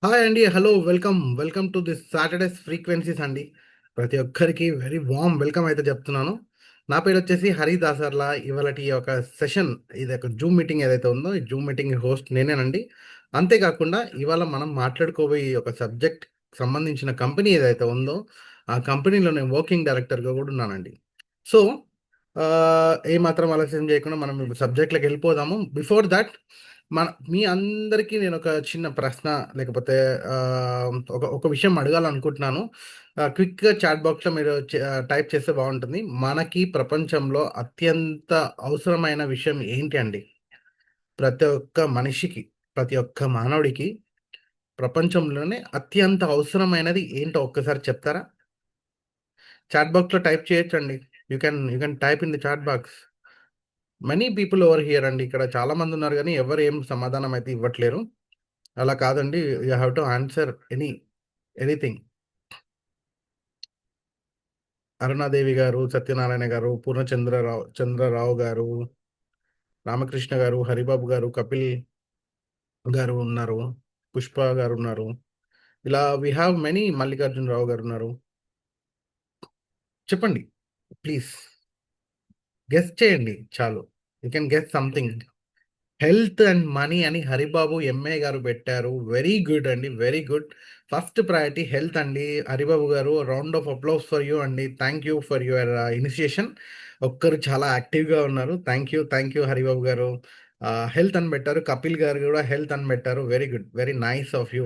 Hi అండి. Hello. Welcome to this Saturdays frequencies అండి. ప్రతి ఒక్కరికి వెరీ వార్మ్ వెల్కమ్ అయితే చెప్తున్నాను. నా పేరొచ్చేసి హరి దాసర్ల. ఇవాళటి ఒక సెషన్ ఇదొక జూమ్ మీటింగ్ ఏదైతే ఉందో, ఈ జూమ్ మీటింగ్ హోస్ట్ నేనేనండి. అంతే కాకుండా ఇవాళ మనం మాట్లాడుకోబోయే ఒక సబ్జెక్ట్ సంబంధించిన కంపెనీ ఏదైతే ఉందో, ఆ కంపెనీలో నేను వర్కింగ్ డైరెక్టర్‌గా కూడా ఉన్నానండి. సో, ఏమాత్రం ఆలస్యం చేయకుండా మనం సబ్జెక్ట్‌లోకి వెళ్ళిపోదాము. బిఫోర్ థట్ మీ అందరికీ నేను ఒక చిన్న ప్రశ్న లేకపోతే ఒక ఒక విషయం అడగాలనుకుంటున్నాను. క్విక్‌గా చాట్ బాక్స్‌లో మీరు టైప్ చేస్తే బాగుంటుంది. మనకి ప్రపంచంలో అత్యంత అవసరమైన విషయం ఏంటి అండి? ప్రతి ఒక్క మనిషికి, ప్రతి ఒక్క మానవుడికి ప్రపంచంలోనే అత్యంత అవసరమైనది ఏంటో ఒక్కసారి చెప్తారా? చాట్ బాక్స్‌లో టైప్ చేయొచ్చండి. You can type in the chat box. Many people over here అండి. ఇక్కడ చాలా మంది ఉన్నారు గానీ ఎవరు ఏం సమాధానం అయితే ఇవ్వట్లేరు. అలా కాదండి. You have to answer anything. Aruna Devi గారు, సత్యనారాయణ గారు, చంద్రరావు గారు, రామకృష్ణ గారు, హరిబాబు గారు, కపిల్ గారు ఉన్నారు. పుష్ప గారు ఉన్నారు. ఇలా వి హావ్ మెనీ. మల్లికార్జునరావు గారు ఉన్నారు. చెప్పండి ప్లీజ్. గెస్ చేయండి చాలు. You can guess something. Health and money అని హరిబాబు ఎంఏ గారు పెట్టారు. వెరీ గుడ్ అండి. Very good. First priority health అండి. Haribabu garu round of applause for you అండి. Thank you for your initiation. ఒక్కరు చాలా యాక్టివ్గా ఉన్నారు. థ్యాంక్ యూ హరిబాబు గారు. హెల్త్ అని పెట్టారు. కపిల్ గారు కూడా హెల్త్ అని పెట్టారు. Very good. Very nice of you.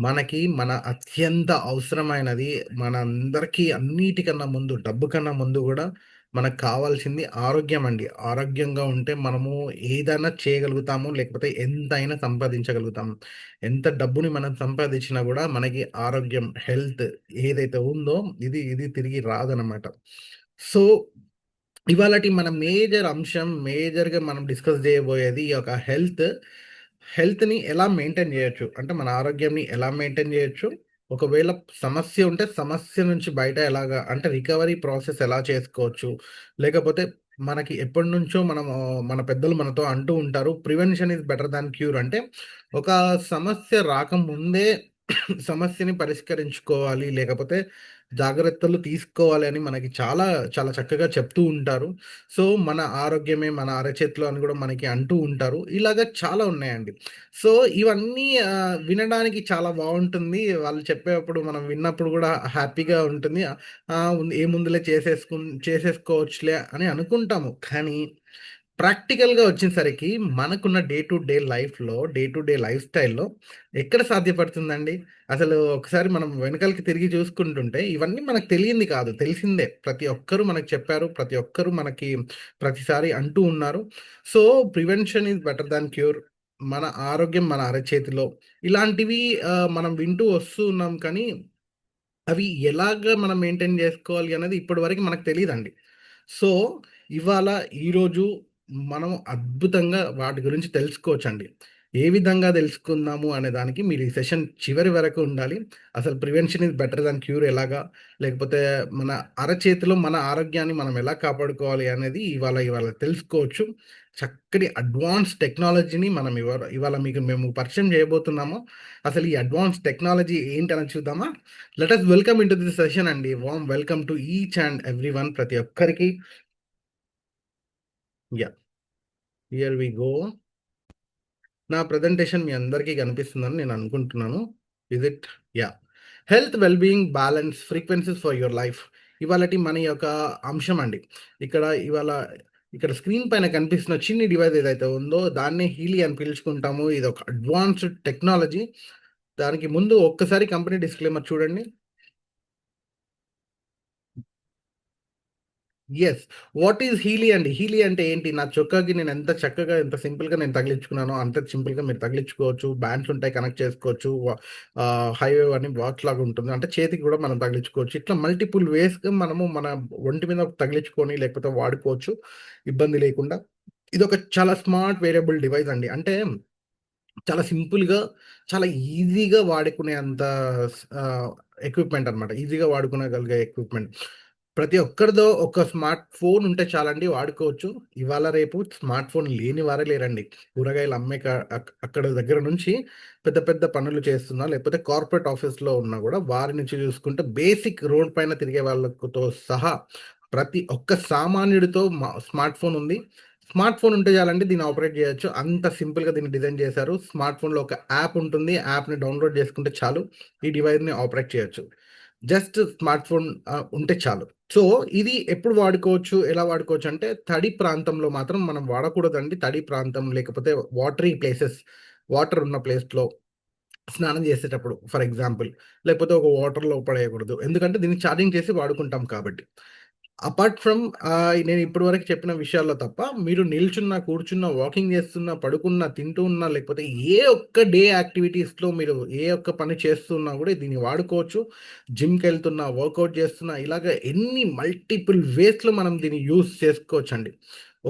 మనకి మన అత్యంత అవసరమైనది, మన అందరికీ అన్నిటికన్నా ముందు, డబ్బు కన్నా ముందు కూడా మనకు కావాల్సింది ఆరోగ్యం అండి. ఆరోగ్యంగా ఉంటే మనము ఏదైనా చేయగలుగుతాము. లేకపోతే ఎంతైనా సంపాదించగలుగుతాము. ఎంత డబ్బుని మనం సంపాదించినా గూడా మనకి ఆరోగ్యం, హెల్త్ ఏదైతే ఉందో ఇది తిరిగి రాదనమాట. సో, ఇవాళటి మన మేజర్ అంశం, మేజర్‌గా మనం డిస్కస్ చేయబోయేది ఈ యొక్క హెల్త్‌ని ఎలా మెయింటైన్ చేయొచ్చు? అంటే మన ఆరోగ్యాన్ని ఎలా మెయింటైన్ చేయొచ్చు? ఒకవేళ సమస్య ఉంటే సమస్య నుంచి బయట ఎలాగా అంటే రికవరీ ప్రాసెస్ ఎలా చేసుకోవచ్చు? లేకపోతే మనకి ఎప్పటినుంచో మనము మన పెద్దలు మనతో అంటూ ఉంటారు. Prevention is better than cure. అంటే ఒక సమస్య రాకముందే సమస్యని పరిష్కరించుకోవాలి. లేకపోతే జాగ్రత్తలు తీసుకోవాలి అని మనకి చాలా, చాలా చక్కగా చెప్తూ ఉంటారు. సో, మన ఆరోగ్యమే మన అరచేతిలో అని గూడా మనకి అంటూ ఉంటారు. ఇలాగ చాలా ఉన్నాయండి. సో, ఇవన్నీ వినడానికి చాలా బావుంటుంది. వాళ్ళు చెప్పేప్పుడు మనం విన్నప్పుడు గూడా హ్యాపీగా ఉంటుంది. ఏముందిలే చేసేసుకోవచ్చులే అని అనుకుంటాము. కానీ ప్రాక్టికల్‌గా వచ్చేసరికి మనకున్న డే టు డే లైఫ్ స్టైల్‌లో ఎక్కడ సాధ్యపడుతుందండి? అసలు ఒకసారి మనం వెనకాలకి తిరిగి చూసుకుంటుంటే ఇవన్నీ మనకు తెలియంది కాదు. తెలిసిందే. ప్రతి ఒక్కరు మనకు చెప్పారు. ప్రతి ఒక్కరు మనకి ప్రతిసారి అంటూ ఉన్నారు. So, prevention is better than cure. మన ఆరోగ్యం మన అరచేతిలో. ఇలాంటివి మనం వింటూ వస్తూ ఉన్నాం కానీ అవి ఎలాగా మనం మెయింటైన్ జేసుకోవాలి అన్నది ఇప్పటి వరకు మనకు తెలీదండి. సో, ఇవాళ, ఈరోజు మనం అద్భుతంగా వాటి గురించి తెలుసుకోవచ్చండి. ఏ విధంగా తెలుసుకుందాము అనే దానికి మీరు ఈ సెషన్ చివరి వరకు ఉండాలి. అసలు prevention is better than cure ఎలాగా? లేకపోతే మన అరచేతిలో మన ఆరోగ్యాన్ని మనం ఎలా కాపాడుకోవాలి అనేది ఇవాళ తెలుసుకోవచ్చు. చక్కటి అడ్వాన్స్ టెక్నాలజీని మనం ఇవాళ మీకు మేము పరిచయం చేయబోతున్నాము. అసలు ఈ అడ్వాన్స్ టెక్నాలజీ ఏంటనేది చూద్దామా? Let us welcome into this session అండి. Warm welcome to each and everyone. ప్రతి ఒక్కరికి. యాహ్! Here we go. నా ప్రెజెంటేషన్ మీ అందరికీ కనిపిస్తుందని నేను అనుకుంటున్నాను. Is it? Yeah! Health, well being, balance, frequencies for your life. ఇవాళటి మన యొక్క అంశం అండి. ఇక్కడ ఇవాళ ఇక్కడ స్క్రీన్ పైన కనిపిస్తున్న చిన్ని డివైస్ ఏదైతే ఉందో దాన్నే హీలీ అని పిలుచుకుంటాము. ఇదొక అడ్వాన్స్డ్ టెక్నాలజీ. దానికి ముందు ఒక్కసారి కంపెనీ డిస్క్లైమర్ చూడండి. యెస్. వాట్ ఈస్ హీలీ అండి? హీలీ అంటే ఏంటి? నా చొక్కాకి నేను ఎంత చక్కగా, ఎంత సింపుల్‌గా నేను తగిలించుకున్నానో, అంత సింపుల్‌గా మీరు తగిలించుకోవచ్చు. బ్యాండ్స్ ఉంటాయి, కనెక్ట్ చేసుకోవచ్చు. హైవే అని వాచ్ లాగా ఉంటుంది. అంటే చేతికి కూడా మనం తగిలించుకోవచ్చు. ఇట్లా మల్టిపుల్ వేస్‌గా మనము మన ఒంటి మీద తగిలించుకొని, లేకపోతే వాడుకోవచ్చు ఇబ్బంది లేకుండా. ఇదొక చాలా స్మార్ట్ వేరియబుల్ డివైస్ అండి. అంటే చాలా సింపుల్‌గా, చాలా ఈజీగా వాడుకునే అంత స్ ఆహ్, ఎక్విప్‌మెంట్ అనమాట. ఈజీగా వాడుకోగలిగే ఎక్విప్‌మెంట్. ప్రతి ఒక్కరిదో ఒక స్మార్ట్ ఫోన్ ఉంటే చాలండి వాడుకోవచ్చు. ఇవాళ రేపు స్మార్ట్ ఫోన్ లేని వారే లేరండి. కూరగాయలు అమ్మే అక్కడ దగ్గర నుంచి పెద్ద పెద్ద పనులు చేస్తున్నా, లేకపోతే కార్పొరేట్ ఆఫీస్‌లో ఉన్నా గూడా వారి నుంచి చూసుకుంటే బేసిక్ రోడ్ పైన తిరిగే వాళ్ళతో సహా ప్రతి ఒక్క సామాన్యుడితో స్మార్ట్ ఫోన్ ఉంది. స్మార్ట్ ఫోన్ ఉంటే చాలండి దీన్ని ఆపరేట్ చేయొచ్చు. అంత సింపుల్‌గా దీన్ని డిజైన్ చేశారు. స్మార్ట్ ఫోన్‌లో ఒక యాప్ ఉంటుంది. యాప్‌ని డౌన్‌లోడ్ చేసుకుంటే చాలు. ఈ డివైస్‌ని ఆపరేట్ చేయొచ్చు. జస్ట్ స్మార్ట్ ఫోన్ ఉంటే చాలు. సో, ఇది ఎప్పుడు వాడుకోవచ్చు, ఎలా వాడుకోవచ్చు అంటే, తడి ప్రాంతంలో మాత్రం మనం వాడకూడదండి. తడి ప్రాంతం లేకపోతే వాటరీ ప్లేసెస్, వాటర్ ఉన్న ప్లేస్‌లో స్నానం చేసేటప్పుడు ఫర్ ఎగ్జాంపుల్. లేకపోతే ఒక వాటర్‌లో పడేయకూడదు. ఎందుకంటే దీన్ని ఛార్జింగ్ చేసి వాడుకుంటాం కాబట్టి. అపార్ట్ ఫ్రమ్ నేను ఇప్పటి వరకు చెప్పిన విషయాల్లో తప్ప, మీరు నిల్చున్నా, కూర్చున్నా, వాకింగ్ చేస్తున్నా, పడుకున్నా, తింటూ ఉన్నా, లేకపోతే ఏ ఒక్క డే యాక్టివిటీస్‌లో మీరు ఏ ఒక్క పని చేస్తున్నా కూడా దీన్ని వాడుకోవచ్చు. జిమ్‌కెళ్తున్నా, వర్కౌట్ చేస్తున్నా, ఇలాగ ఎన్ని మల్టిపుల్ వేస్‌లో మనం దీన్ని యూజ్ చేసుకోవచ్చండి.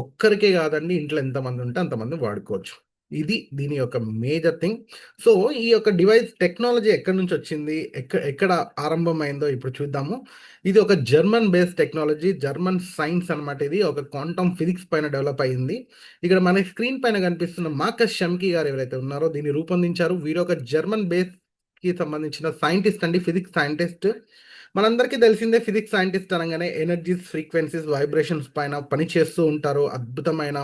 ఒక్కరికే కాదండి, ఇంట్లో ఎంతమంది ఉంటే అంతమంది వాడుకోవచ్చు. ఇది దీని యొక్క మేజర్ థింగ్. సో, ఈ యొక్క డివైస్ టెక్నాలజీ ఎక్కడి నుంచొచ్చింది? ఎక్కడ ఆరంభమైందో ఇప్పుడు చూద్దాము. ఇది ఒక German based technology, German science అనమాట ఇది. ఒక క్వాంటమ్ ఫిజిక్స్ పైన డెవలప్ అయింది. ఇక్కడ మనకి స్క్రీన్ పైన కనిపిస్తున్న మార్కస్ షెమ్కీ గారు ఎవరైతే ఉన్నారో దీన్ని రూపొందించారు. వీరు ఒక జర్మన్ బేస్‌కి సంబంధించిన సైంటిస్ట్ అండి. Physics scientist. మనందరికీ తెలిసిందే ఫిజిక్స్ సైంటిస్ట్ అనంగానే ఎనర్జీస్, ఫ్రీక్వెన్సీస్, వైబ్రేషన్స్ పైన పని చేస్తూ ఉంటారు. అద్భుతమైన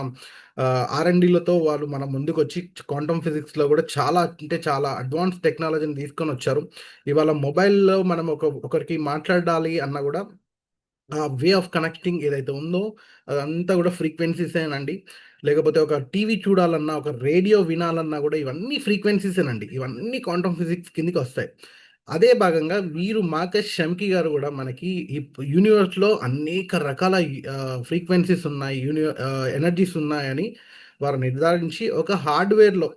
ఆర్&డీలతో వాళ్ళు మన ముందుకొచ్చి క్వాంటమ్ ఫిజిక్స్‌లో గూడా చాలా అంటే చాలా అడ్వాన్స్ టెక్నాలజీని తీసుకొనొచ్చారు. ఇవాళ మొబైల్‌లో మనం ఒకరికి మాట్లాడాలి అన్నా గూడా ఆ వే ఆఫ్ కనెక్టింగ్ ఏదైతే ఉందో అదంతా గూడా ఫ్రీక్వెన్సీసేనండి. లేకపోతే ఒక టీవీ చూడాలన్నా, ఒక రేడియో వినాలన్నా గూడా ఇవన్నీ ఫ్రీక్వెన్సీసేనండి. ఇవన్నీ క్వాంటమ్ ఫిజిక్స్ కిందకొస్తాయి. అదే భాగంగా వీరు మార్కస్ షెమ్కీ గారు గూడా మనకి ఈ యూనివర్స్‌లో అనేక రకాల ఫ్రీక్వెన్సీస్ ఉన్నాయి. ఎనర్జీస్ ఉన్నాయని వారు నిర్ధారించి ఒక హార్డ్‌వేర్‌లో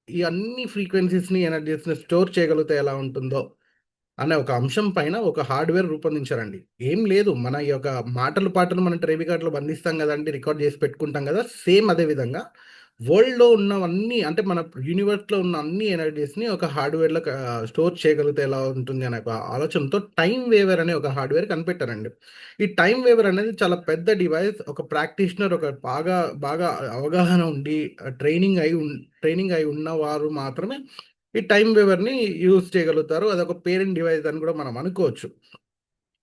ఈ అన్ని ఫ్రీక్వెన్సీస్‌ని, ఎనర్జీస్‌ని స్టోర్ చేయగలిగితే ఎలా ఉంటుందో అనే ఒక అంశం పైన ఒక హార్డ్‌వేర్ రూపొందించారండి. ఏం లేదు. మన ఈ యొక్క మాటలు, పాటలు మనం టేప్ రికార్డ్‌లో బంధిస్తాం గదండీ! రికార్డ్ జేసి పెట్టుకుంటాం గదా! సేమ్ అదే విధంగా వరల్డ్‌లో ఉన్నవన్నీ అంటే మన యూనివర్స్‌లో ఉన్న అన్ని ఎనర్జీస్‌ని ఒక హార్డ్‌వేర్‌లో స్టోర్ చేయగలిగితే ఎలా ఉంటుంది అనే ఒక ఆలోచనతో టైమ్ వేవర్ అనే ఒక హార్డ్‌వేర్ కనిపెట్టారండి. ఈ టైమ్ వేవర్ అనేది చాలా పెద్ద డివైస్. ఒక ప్రాక్టీషనర్ ఒక బాగా బాగా అవగాహన ఉండి ట్రైనింగ్ అయి ఉన్నవారు మాత్రమే ఈ టైమ్ వేవర్‌ని యూజ్ చేయగలుగుతారు. అదొక పేరెంట్ డివైస్ అని గూడా మనం అనుకోవచ్చు.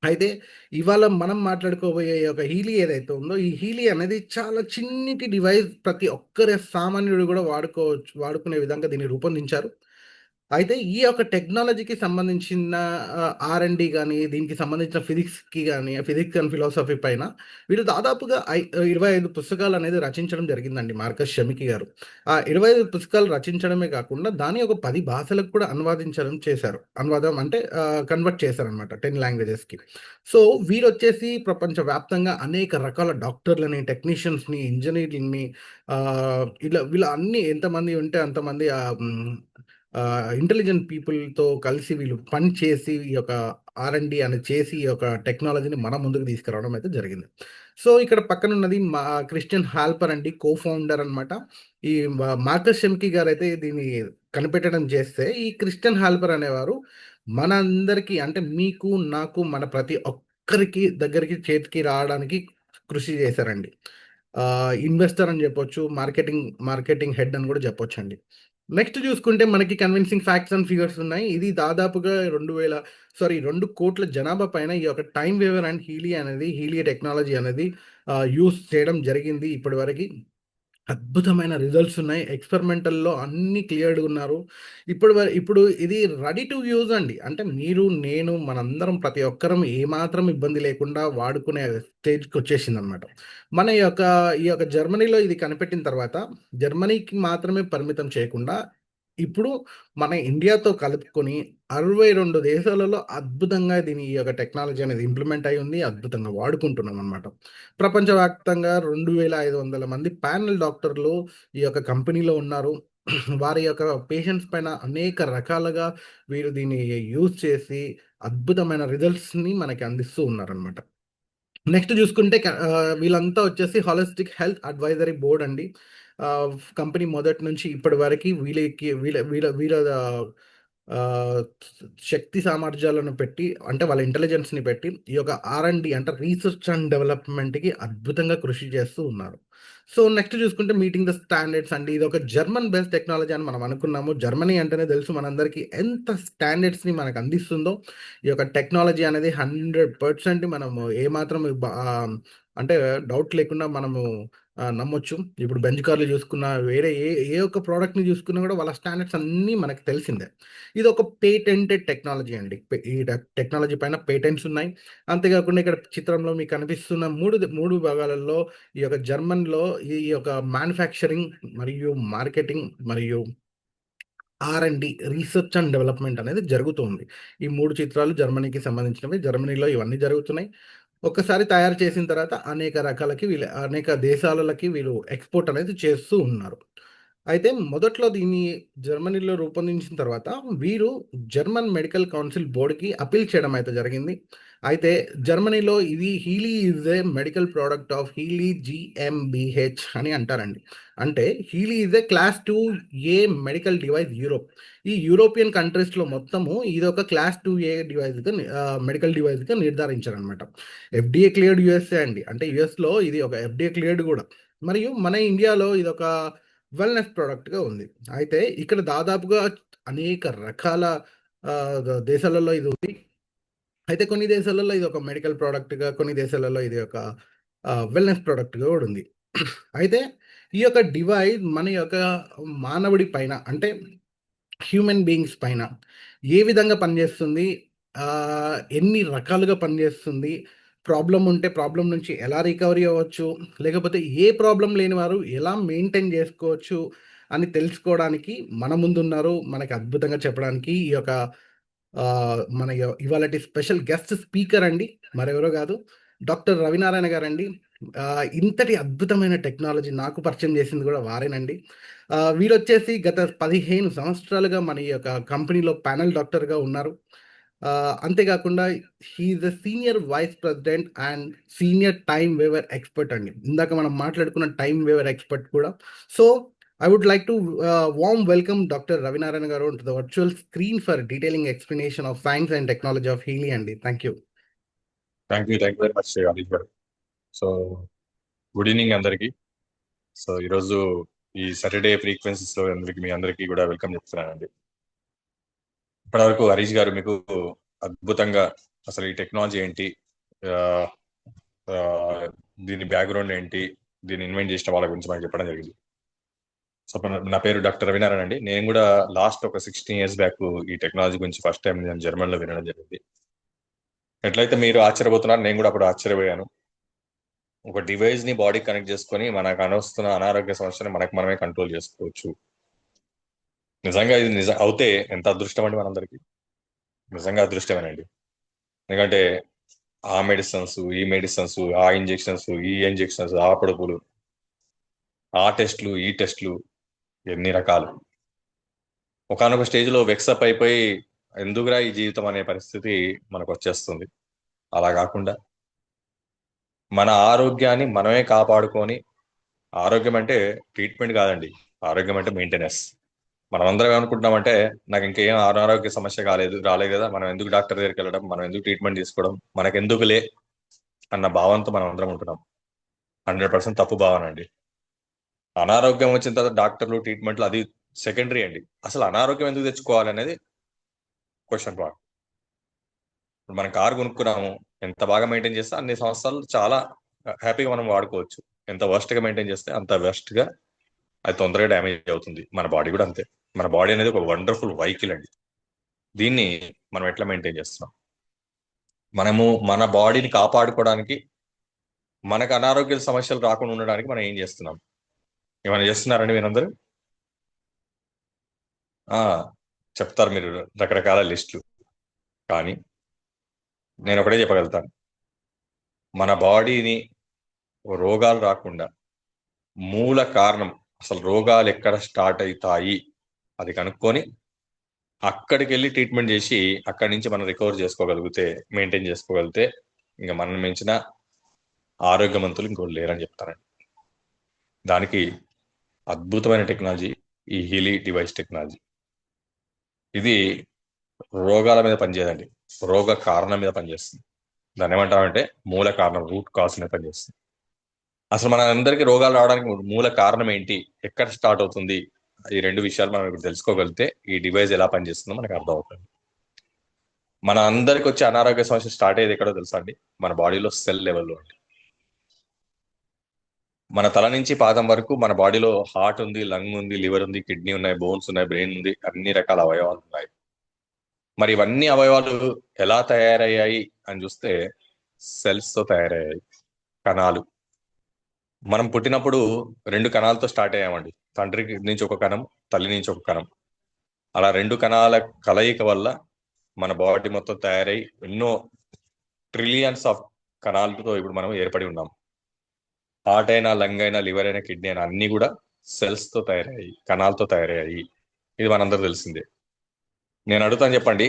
అయితే ఇవాళ మనం మాట్లాడుకోబోయే ఈ యొక్క హీలీ ఏదైతే ఉందో, ఈ హీలీ అనేది చాలా చిన్నిటి డివైస్. ప్రతి ఒక్కరి సామాన్యుడు గూడా వాడుకునే విధంగా దీన్ని రూపొందించారు. అయితే ఈ యొక్క టెక్నాలజీకి సంబంధించిన ఆర్&డి గాని, దీనికి సంబంధించిన ఫిజిక్స్‌కి గాని, ఫిజిక్స్ అండ్ ఫిలాసఫీ పైన వీళ్ళు దాదాపుగా 25 పుస్తకాలనేది రచించడం జరిగిందండి మార్కస్ షెమికి గారు. ఆ 25 పుస్తకాలు రచించడమే కాకుండా దాన్ని ఒక 10 భాషలకు కూడా అనువాదం అంటే కన్వర్ట్ చేశారనమాట 10 లాంగ్వేజెస్‌కి. సో, వీరొచ్చేసి ప్రపంచవ్యాప్తంగా అనేక రకాల డాక్టర్‌లని, టెక్నీషియన్స్‌ని, ఇంజినీర్‌లని ఇలా వీళ్ళ అన్ని ఎంతమంది ఉంటే అంతమంది ఇంటెలిజెంట్ పీపుల్‌తో కలిసి వీళ్ళు పని చేసి, ఈ యొక్క ఆర్&డి అనేది చేసి, ఈ యొక్క టెక్నాలజీని మన ముందుకు తీసుకురావడం అయితే జరిగింది. సో, ఇక్కడ పక్కనున్నది క్రిస్టియన్ హాల్పర్ అండి. కో ఫౌండర్ అనమాట. ఈ మార్కస్ షెమ్కీ గారైతే దీన్ని కనిపెట్టడం చేస్తే, ఈ క్రిస్టియన్ హాల్పర్ అనేవారు మనందరికీ అంటే మీకు, నాకు, మన ప్రతి ఒక్కరికి దగ్గరికి చేతికి రావడానికి కృషి చేశారండి. ఇన్వెస్టర్ అని చెప్పొచ్చు. మార్కెటింగ్ హెడ్ అని కూడా చెప్పొచ్చండి. నెక్స్ట్ చూసుకుంటే మనకి కన్విన్సింగ్ ఫ్యాక్ట్స్ అండ్ ఫిగర్స్ ఉన్నాయి. ఇది దాదాపుగా 2,00,00,000 జనాభా పైన ఈ యొక్క టైమ్ వేవర్ అండ్ హీలియా టెక్నాలజీ అనేది యూజ్ చేయడం జరిగింది ఇప్పటివరకి. అద్భుతమైన రిజల్ట్స్ ఉన్నాయి. ఎక్స్‌పెరిమెంటల్‌లో అన్నీ క్లియర్డ్‌గా ఉన్నారు. ఇప్పుడు ఇది రెడీ టు యూజ్ అండి. అంటే మీరు, నేను మనందరం ప్రతి ఒక్కరం ఏమాత్రం ఇబ్బంది లేకుండా వాడుకునే స్టేజ్‌కొచ్చేసిందనమాట. మన ఈ యొక్క జర్మనీలో ఇది కనిపెట్టిన తర్వాత జర్మనీకి మాత్రమే పరిమితం చేయకుండా ఇప్పుడు మన ఇండియాతో కలుపుకొని 62 దేశాలలో అద్భుతంగా ఈ యొక్క టెక్నాలజీ అనేది ఇంప్లిమెంట్ అయ్యి ఉంది. అద్భుతంగా వాడుకుంటున్నామనమాట. ప్రపంచవ్యాప్తంగా 2,500 మంది ప్యానెల్ డాక్టర్లు ఈ యొక్క కంపెనీలో ఉన్నారు. వారి యొక్క పేషెంట్స్ పైన అనేక రకాలుగా వీరు దీన్ని యూజ్ చేసి అద్భుతమైన రిజల్ట్స్‌ని మనకి అందిస్తూ ఉన్నారనమాట. నెక్స్ట్ చూసుకుంటే వీళ్ళంతా వచ్చేసి హాలిస్టిక్ హెల్త్ అడ్వైజరీ బోర్డ్ అండి. కంపెనీ మొదటి నుంచి ఇప్పటి వరకి వీళ్ళకి వీళ్ళ వీళ్ళ వీళ్ళ ఆహ్, శక్తి సామర్థ్యాలను పెట్టి అంటే వాళ్ళ ఇంటెలిజెన్స్‌ని పెట్టి ఈ యొక్క ఆర్&డి అంటే రీసెర్చ్ అండ్ డెవలప్‌మెంట్‌కి అద్భుతంగా కృషి చేస్తూ ఉన్నారు. సో, నెక్స్ట్ చూసుకుంటే మీటింగ్ ద స్టాండర్డ్స్ అండి. ఇదొక జర్మన్ బేస్డ్ టెక్నాలజీ అని మనం అనుకున్నాము. జర్మనీ అంటేనే తెలుసు మనందరికీ ఎంత స్టాండర్డ్స్‌ని మనకు అందిస్తుందో. ఈ యొక్క టెక్నాలజీ అనేది 100% మనము ఏమాత్రం అంటే డౌట్ లేకుండా మనము నమ్మొచ్చు. ఇప్పుడు బెంజ్ కార్‌లు చూసుకున్నా, వేరే ఏ ఏ ఒక్క ప్రోడక్ట్‌ని చూసుకున్నా కూడా వాళ్ళ స్టాండర్డ్స్ అన్నీ మనకు తెలిసిందే. ఇదొక పేటెంటెడ్ టెక్నాలజీ అండి. ఈ టెక్నాలజీ పైన పేటెంట్స్ ఉన్నాయి. అంతేకాకుండా ఇక్కడ చిత్రంలో మీకు కనిపిస్తున్న 3 భాగాలలో ఈ యొక్క జర్మన్‌లో ఈ యొక్క మ్యానుఫ్యాక్చరింగ్ మరియు మార్కెటింగ్ మరియు ఆర్&డి రీసెర్చ్ అండ్ డెవలప్‌మెంట్ అనేది జరుగుతూ ఉంది. ఈ 3 చిత్రాలు జర్మనీకి సంబంధించినవి. జర్మనీలో ఇవన్నీ జరుగుతున్నాయి. ఒక్కసారి తయారు చేసిన తర్వాత అనేక రకాలకి అనేక దేశాలలకి వీళ్ళు ఎక్స్‌పోర్ట్ అనేది చేస్తూ ఉన్నారు. అయితే మొదట్లో దీన్ని జర్మనీలో రూపొందించిన తర్వాత వీరు జర్మన్ మెడికల్ కౌన్సిల్ బోర్డ్‌కి అప్పీల్ చేయడం అయితే జరిగింది. అయితే జర్మనీలో ఇది Healy is a medical product of Healy జీఎంబీహెచ్ అని అంటారండి. అంటే Healy is a class 2 a medical device Europe. ఈ యూరోపియన్ కంట్రీస్‌లో మొత్తము ఇదొక క్లాస్ 2 ఏ మెడికల్ డివైస్‌గా నిర్ధారించారనమాట. ఎఫ్‌డీఏ క్లియర్డ్ యూఎస్ఏ అండి. అంటే యూఎస్‌లో ఇది ఒక ఎఫ్‌డీఏ క్లియర్డ్ గూడా. మరియు మన ఇండియాలో ఇదొక వెల్‌నెస్ ప్రొడక్ట్‌గా ఉంది. అయితే ఇక్కడ దాదాపుగా అనేక రకాల దేశాలలో ఇది ఉంది. అయితే కొన్ని దేశాలలో ఇది ఒక మెడికల్ ప్రొడక్ట్‌గా, కొన్ని దేశాలలో ఇది ఒక వెల్‌నెస్ ప్రొడక్ట్‌గా గూడా ఉంది. అయితే ఈ యొక్క డివైస్ మన యొక్క మానవుడి పైన అంటే హ్యూమన్ బీయింగ్స్ పైన ఏ విధంగా పనిచేస్తుంది? ఎన్ని రకాలుగా పనిచేస్తుంది? ప్రాబ్లమ్ ఉంటే ప్రాబ్లమ్ నుంచి ఎలా రికవరీ అవ్వచ్చు? లేకపోతే ఏ ప్రాబ్లమ్ లేని వారు ఎలా మెయింటైన్ జేసుకోవచ్చు అని తెలుసుకోవడానికి మన ముందున్నారు. మనకి అద్భుతంగా చెప్పడానికి ఈ యొక్క మన ఇవాళటి స్పెషల్ గెస్ట్ స్పీకర్ అండి. మరెవరో గాదు. డాక్టర్ రవినారాయణ గారండి. ఇంతటి అద్భుతమైన టెక్నాలజీ నాకు పరిచయం చేసింది గూడా వారేనండి. వీరొచ్చేసి గత 15 సంవత్సరాలుగా మన ఈ యొక్క కంపెనీలో ప్యానెల్ డాక్టర్‌గా ఉన్నారు. అంతేగాకుండా he is the senior vice president and senior time waver expert అండి. ఇందాక మనం మాట్లాడుకున్న టైమ్ వేవర్ ఎక్స్‌పర్ట్ కూడా. So, I would like to warm welcome Dr. Ravinarayan Garu to the virtual screen for detailing explanation of science and technology of Healy Andy. Thank you. Thank you very much Harish గారు. So good evening అందరికి. So ఈరోజు ఈ Saturday frequencies లో మీ అందరికీ కూడా welcome చెప్తున్నానండి. ఇప్పటివరకు హరీష్ గారు మీకు అద్భుతంగా అసలు ఈ టెక్నాలజీ ఏంటి, ఆ, ఆ, దీని బ్యాక్గ్రౌండ్ ఏంటి, దీన్ని ఇన్వెంట్ చేసిన వాళ్ళ గురించి మనకి చెప్పడం జరిగింది. సో నా పేరు డాక్టర్ రవినారాయణ అండి. నేను కూడా లాస్ట్ ఒక 16 years బ్యాక్ ఈ టెక్నాలజీ గురించి ఫస్ట్ టైం నేను జర్మన్లో వినడం జరిగింది. ఎట్లయితే మీరు ఆశ్చర్యపోతున్నారు, నేను కూడా అప్పుడు ఆశ్చర్యపోయాను. ఒక డివైస్ ని బాడీ కనెక్ట్ చేసుకొని మనకు అనవస్తున్న అనారోగ్య సమస్యని మనకు మనమే కంట్రోల్ చేసుకోవచ్చు. నిజంగా ఇది అవుతే ఎంత అదృష్టం అండి మనందరికి. నిజంగా అదృష్టమేనండి. ఎందుకంటే ఆ మెడిసిన్స్, ఈ మెడిసిన్స్, ఆ ఇంజెక్షన్స్, ఈ ఇంజెక్షన్స్, ఆ పొడుపులు, ఆ టెస్ట్లు, ఈ టెస్ట్లు, ఎన్ని రకాలు. ఒకనొక స్టేజ్ లో వెక్సప్ అయిపోయి ఎందుకురా ఈ జీవితం అనే పరిస్థితి మనకు వచ్చేస్తుంది. అలా కాకుండా మన ఆరోగ్యాన్ని మనమే కాపాడుకొని, ఆరోగ్యం అంటే ట్రీట్మెంట్ కాదండి, ఆరోగ్యం అంటే మెయింటెనెన్స్. మనం అందరం ఏమనుకుంటున్నామంటే నాకు ఇంకేం అనారోగ్య సమస్య రాలేదు కదా, మనం ఎందుకు డాక్టర్ దగ్గరికి వెళ్ళడం, మనం ఎందుకు ట్రీట్మెంట్ తీసుకోవడం, మనకెందుకులే అన్న భావంతో మనం అందరం ఉంటున్నాం. 100% తప్పు భావన అండి. అనారోగ్యం వచ్చిన తర్వాత డాక్టర్లు, ట్రీట్మెంట్లు అది సెకండరీ అండి. అసలు అనారోగ్యం ఎందుకు తెచ్చుకోవాలి అనేది క్వశ్చన్ మార్క్. ఇప్పుడు మనం కారు కొనుక్కున్నాము, ఎంత బాగా మెయింటైన్ చేస్తే అన్ని సంవత్సరాలు చాలా హ్యాపీగా మనం వాడుకోవచ్చు. ఎంత వర్స్ట్ గా మెయింటైన్ చేస్తే అంత వర్స్ట్ గా అది తొందరగా డ్యామేజ్ అవుతుంది. మన బాడీ కూడా అంతే. మన బాడీ అనేది ఒక వండర్ఫుల్ వెహికల్ అండి. దీన్ని మనం ఎట్లా మెయింటైన్ చేస్తున్నాం? మనము మన బాడీని కాపాడుకోవడానికి, మనకు అనారోగ్య సమస్యలు రాకుండా ఉండడానికి మనం ఏం చేస్తున్నాం? ఏమైనా చేస్తున్నారండి మీరందరూ? ఆ చెప్తారు మీరు రకరకాల లిస్టులు. కానీ నేను ఒకటే చెప్పగలుగుతాను, మన బాడీని రోగాలు రాకుండా మూల కారణం, అసలు రోగాలు ఎక్కడ స్టార్ట్ అవుతాయి అది కనుక్కొని అక్కడికి వెళ్ళి ట్రీట్మెంట్ చేసి అక్కడి నుంచి మనం రికవర్ చేసుకోగలిగితే, మెయింటైన్ చేసుకోగలిగితే, ఇంకా మనం మించిన ఆరోగ్యవంతులు ఇంకోటి లేరని చెప్తారండి. దానికి అద్భుతమైన టెక్నాలజీ ఈ హీలీ డివైస్ టెక్నాలజీ. ఇది రోగాల మీద పనిచేయదండి, రోగ కారణం మీద పనిచేస్తుంది. దాన్ని ఏమంటామంటే మూల కారణం, రూట్ కాజ్ మీద పనిచేస్తుంది. అసలు మన అందరికీ రోగాలు రావడానికి మూల కారణం ఏంటి, ఎక్కడ స్టార్ట్ అవుతుంది, ఈ రెండు విషయాలు మనం ఇప్పుడు తెలుసుకోగలిగితే ఈ డివైస్ ఎలా పనిచేస్తుందో మనకు అర్థం అవుతుంది. మన అందరికి వచ్చే అనారోగ్య సమస్య స్టార్ట్ అయ్యేది ఎక్కడో తెలుసా అండి? మన బాడీలో సెల్ లెవెల్లో అండి. మన తల నుంచి పాదం వరకు మన బాడీలో హార్ట్ ఉంది, లంగ్ ఉంది, లివర్ ఉంది, కిడ్నీ ఉన్నాయి, బోన్స్ ఉన్నాయి, బ్రెయిన్ ఉంది, అన్ని రకాల అవయవాలు ఉన్నాయి. మరి ఇవన్నీ అవయవాలు ఎలా తయారయ్యాయి అని చూస్తే సెల్స్ తో తయారయ్యాయి. కణాలు. మనం పుట్టినప్పుడు రెండు కణాలతో స్టార్ట్ అయ్యామండి. తండ్రి నుంచి ఒక కణం, తల్లి నుంచి ఒక కణం. అలా రెండు కణాల కలయిక వల్ల మన బాడీ మొత్తం తయారై ఎన్నో ట్రిలియన్స్ ఆఫ్ కణాలతో ఇప్పుడు మనం ఏర్పడి ఉన్నాం. హార్ట్ అయినా, లంగ్ అయినా, లివర్ అయినా, కిడ్నీ అయినా అన్ని కూడా సెల్స్ తో తయారయ్యాయి, కణాలతో తయారయ్యాయి. ఇది మనందరూ తెలిసిందే. నేను అడుగుతాను, చెప్పండి,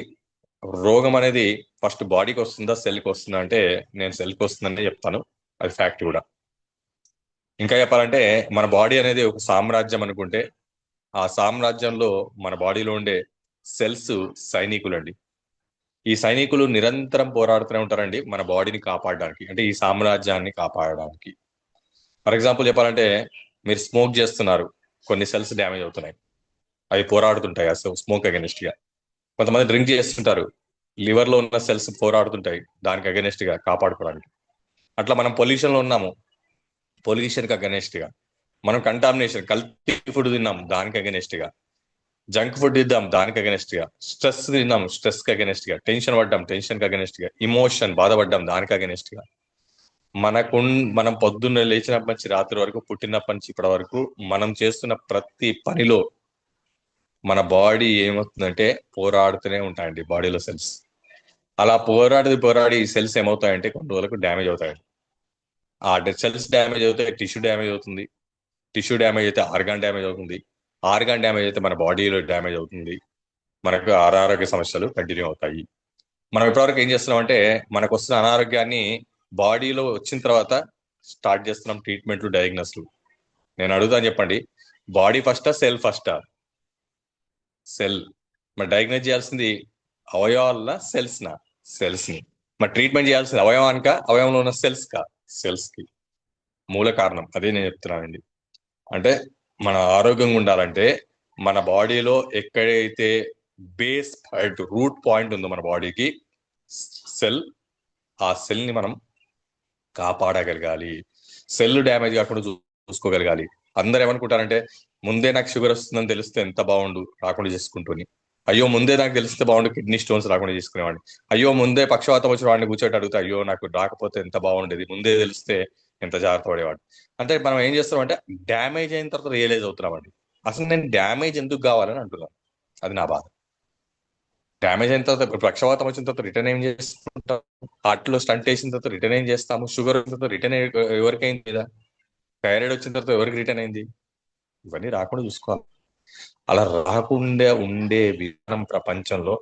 రోగం అనేది ఫస్ట్ బాడీకి వస్తుందా, సెల్కి వస్తుందా అంటే నేను సెల్కి వస్తుందని చెప్తాను. అది ఫ్యాక్ట్ కూడా. ఇంకా చెప్పాలంటే మన బాడీ అనేది ఒక సామ్రాజ్యం అనుకుంటే ఆ సామ్రాజ్యంలో మన బాడీలో ఉండే సెల్స్ సైనికులు అండి. ఈ సైనికులు నిరంతరం పోరాడుతూనే ఉంటారండి మన బాడీని కాపాడడానికి, అంటే ఈ సామ్రాజ్యాన్ని కాపాడడానికి. ఫర్ ఎగ్జాంపుల్ చెప్పాలంటే, మీరు స్మోక్ చేస్తున్నారు, కొన్ని సెల్స్ డ్యామేజ్ అవుతున్నాయి, అవి పోరాడుతుంటాయి ఆ స్మోక్ అగెనిస్ట్ గా. కొంతమంది డ్రింక్ చేస్తుంటారు, లివర్ లో ఉన్న సెల్స్ పోరాడుతుంటాయి దానికి అగెనిస్ట్ గా కాపాడుకోవడానికి. అట్లా మనం పొల్యూషన్ లో ఉన్నాము, పొల్యూషన్ కి అగెనిస్ట్ గా. మనం కంటామినేషన్, కల్తీ ఫుడ్ తిన్నాం, దానికి అగెనిస్ట్ గా. జంక్ ఫుడ్ తిద్దాం, దానికి అగెనిస్ట్ గా. స్ట్రెస్ తిన్నాం, స్ట్రెస్ కి అగెనిస్ట్ గా. టెన్షన్ పడ్డాం, టెన్షన్ కి అగెనిస్ట్ గా. ఇమోషన్, బాధపడ్డాం, దానికి అగెనిస్ట్ గా. మనకు మనం పొద్దున్న లేచినప్పటి నుంచి రాత్రి వరకు, పుట్టినప్పటి నుంచి ఇప్పటి వరకు మనం చేస్తున్న ప్రతి పనిలో మన బాడీ ఏమవుతుందంటే పోరాడుతూనే ఉంటాయండి బాడీలో సెల్స్. అలా పోరాడి ఈ సెల్స్ ఏమవుతాయంటే కొన్ని రోజులకు డ్యామేజ్ అవుతాయండి. ఆ సెల్స్ డ్యామేజ్ అవుతే టిష్యూ డ్యామేజ్ అవుతుంది, టిష్యూ డ్యామేజ్ అయితే ఆర్గాన్ డ్యామేజ్ అవుతుంది, ఆర్గాన్ డ్యామేజ్ అయితే మన బాడీలో డ్యామేజ్ అవుతుంది. మనకు అనారోగ్య సమస్యలు కంటిన్యూ అవుతాయి. మనం ఇప్పటివరకు ఏం చేస్తున్నాం అంటే మనకు వస్తున్న అనారోగ్యాన్ని బాడీలో వచ్చిన తర్వాత స్టార్ట్ చేస్తున్నాం ట్రీట్మెంట్లు, డయాగ్నోస్లు. నేను అడుగుతాను, చెప్పండి, బాడీ ఫస్టా, సెల్ ఫస్టా? సెల్. మరి డయాగ్నోస్ చేయాల్సింది అవయవాల సెల్స్ నా? సెల్స్ ని. మరి ట్రీట్మెంట్ చేయాల్సింది అవయవానిక, అవయవంలో ఉన్న సెల్స్ కా? సెల్స్ కి. మూల కారణం అదే నేను చెప్తున్నానండి. అంటే మన ఆరోగ్యంగా ఉండాలంటే మన బాడీలో ఎక్కడైతే బేస్ పాయింట్, రూట్ పాయింట్ ఉందో మన బాడీకి, సెల్, ఆ సెల్ ని మనం కాపాడగలగాలి. సెల్ డ్యామేజ్ కాకుండా చూసుకోగలగాలి. అందరు ఏమనుకుంటారంటే ముందే నాకు షుగర్ వస్తుందని తెలిస్తే ఎంత బాగుండు రాకుండా చేసుకుంటూని, అయ్యో ముందే నాకు తెలిస్తే బాగుండు కిడ్నీ స్టోన్స్ రాకుండా చేసుకునేవాడిని, అయ్యో ముందే పక్షవాతం వచ్చిన వాడిని కూర్చోటి అడుగుతా, అయ్యో నాకు రాకపోతే ఎంత బాగుండేది, ముందే తెలిస్తే ఎంత జాగ్రత్త పడేవాడు. అంటే మనం ఏం చేస్తున్నాం అంటే డ్యామేజ్ అయిన తర్వాత రియలైజ్ అవుతున్నామండి, అసలు నేను డ్యామేజ్ ఎందుకు కావాలని అంటున్నాను. అది నా బాధ. డ్యామేజ్ అయిన తర్వాత, ఇప్పుడు పక్షవాతం వచ్చిన తర్వాత రిటర్న్ ఏం చేసుకుంటాం, హార్ట్ లో స్టంట్ వేసిన తర్వాత రిటర్న్ ఏం చేస్తాము, షుగర్ వచ్చిన తర్వాత రిటర్న్ ఎవరికైంది లేదా, థైరాయిడ్ వచ్చిన తర్వాత ఎవరికి రిటర్న్ అయింది, ఇవన్నీ రాకుండా చూసుకోవాలి. అలా రాకుండా ఉండే విధానం ప్రపంచంలో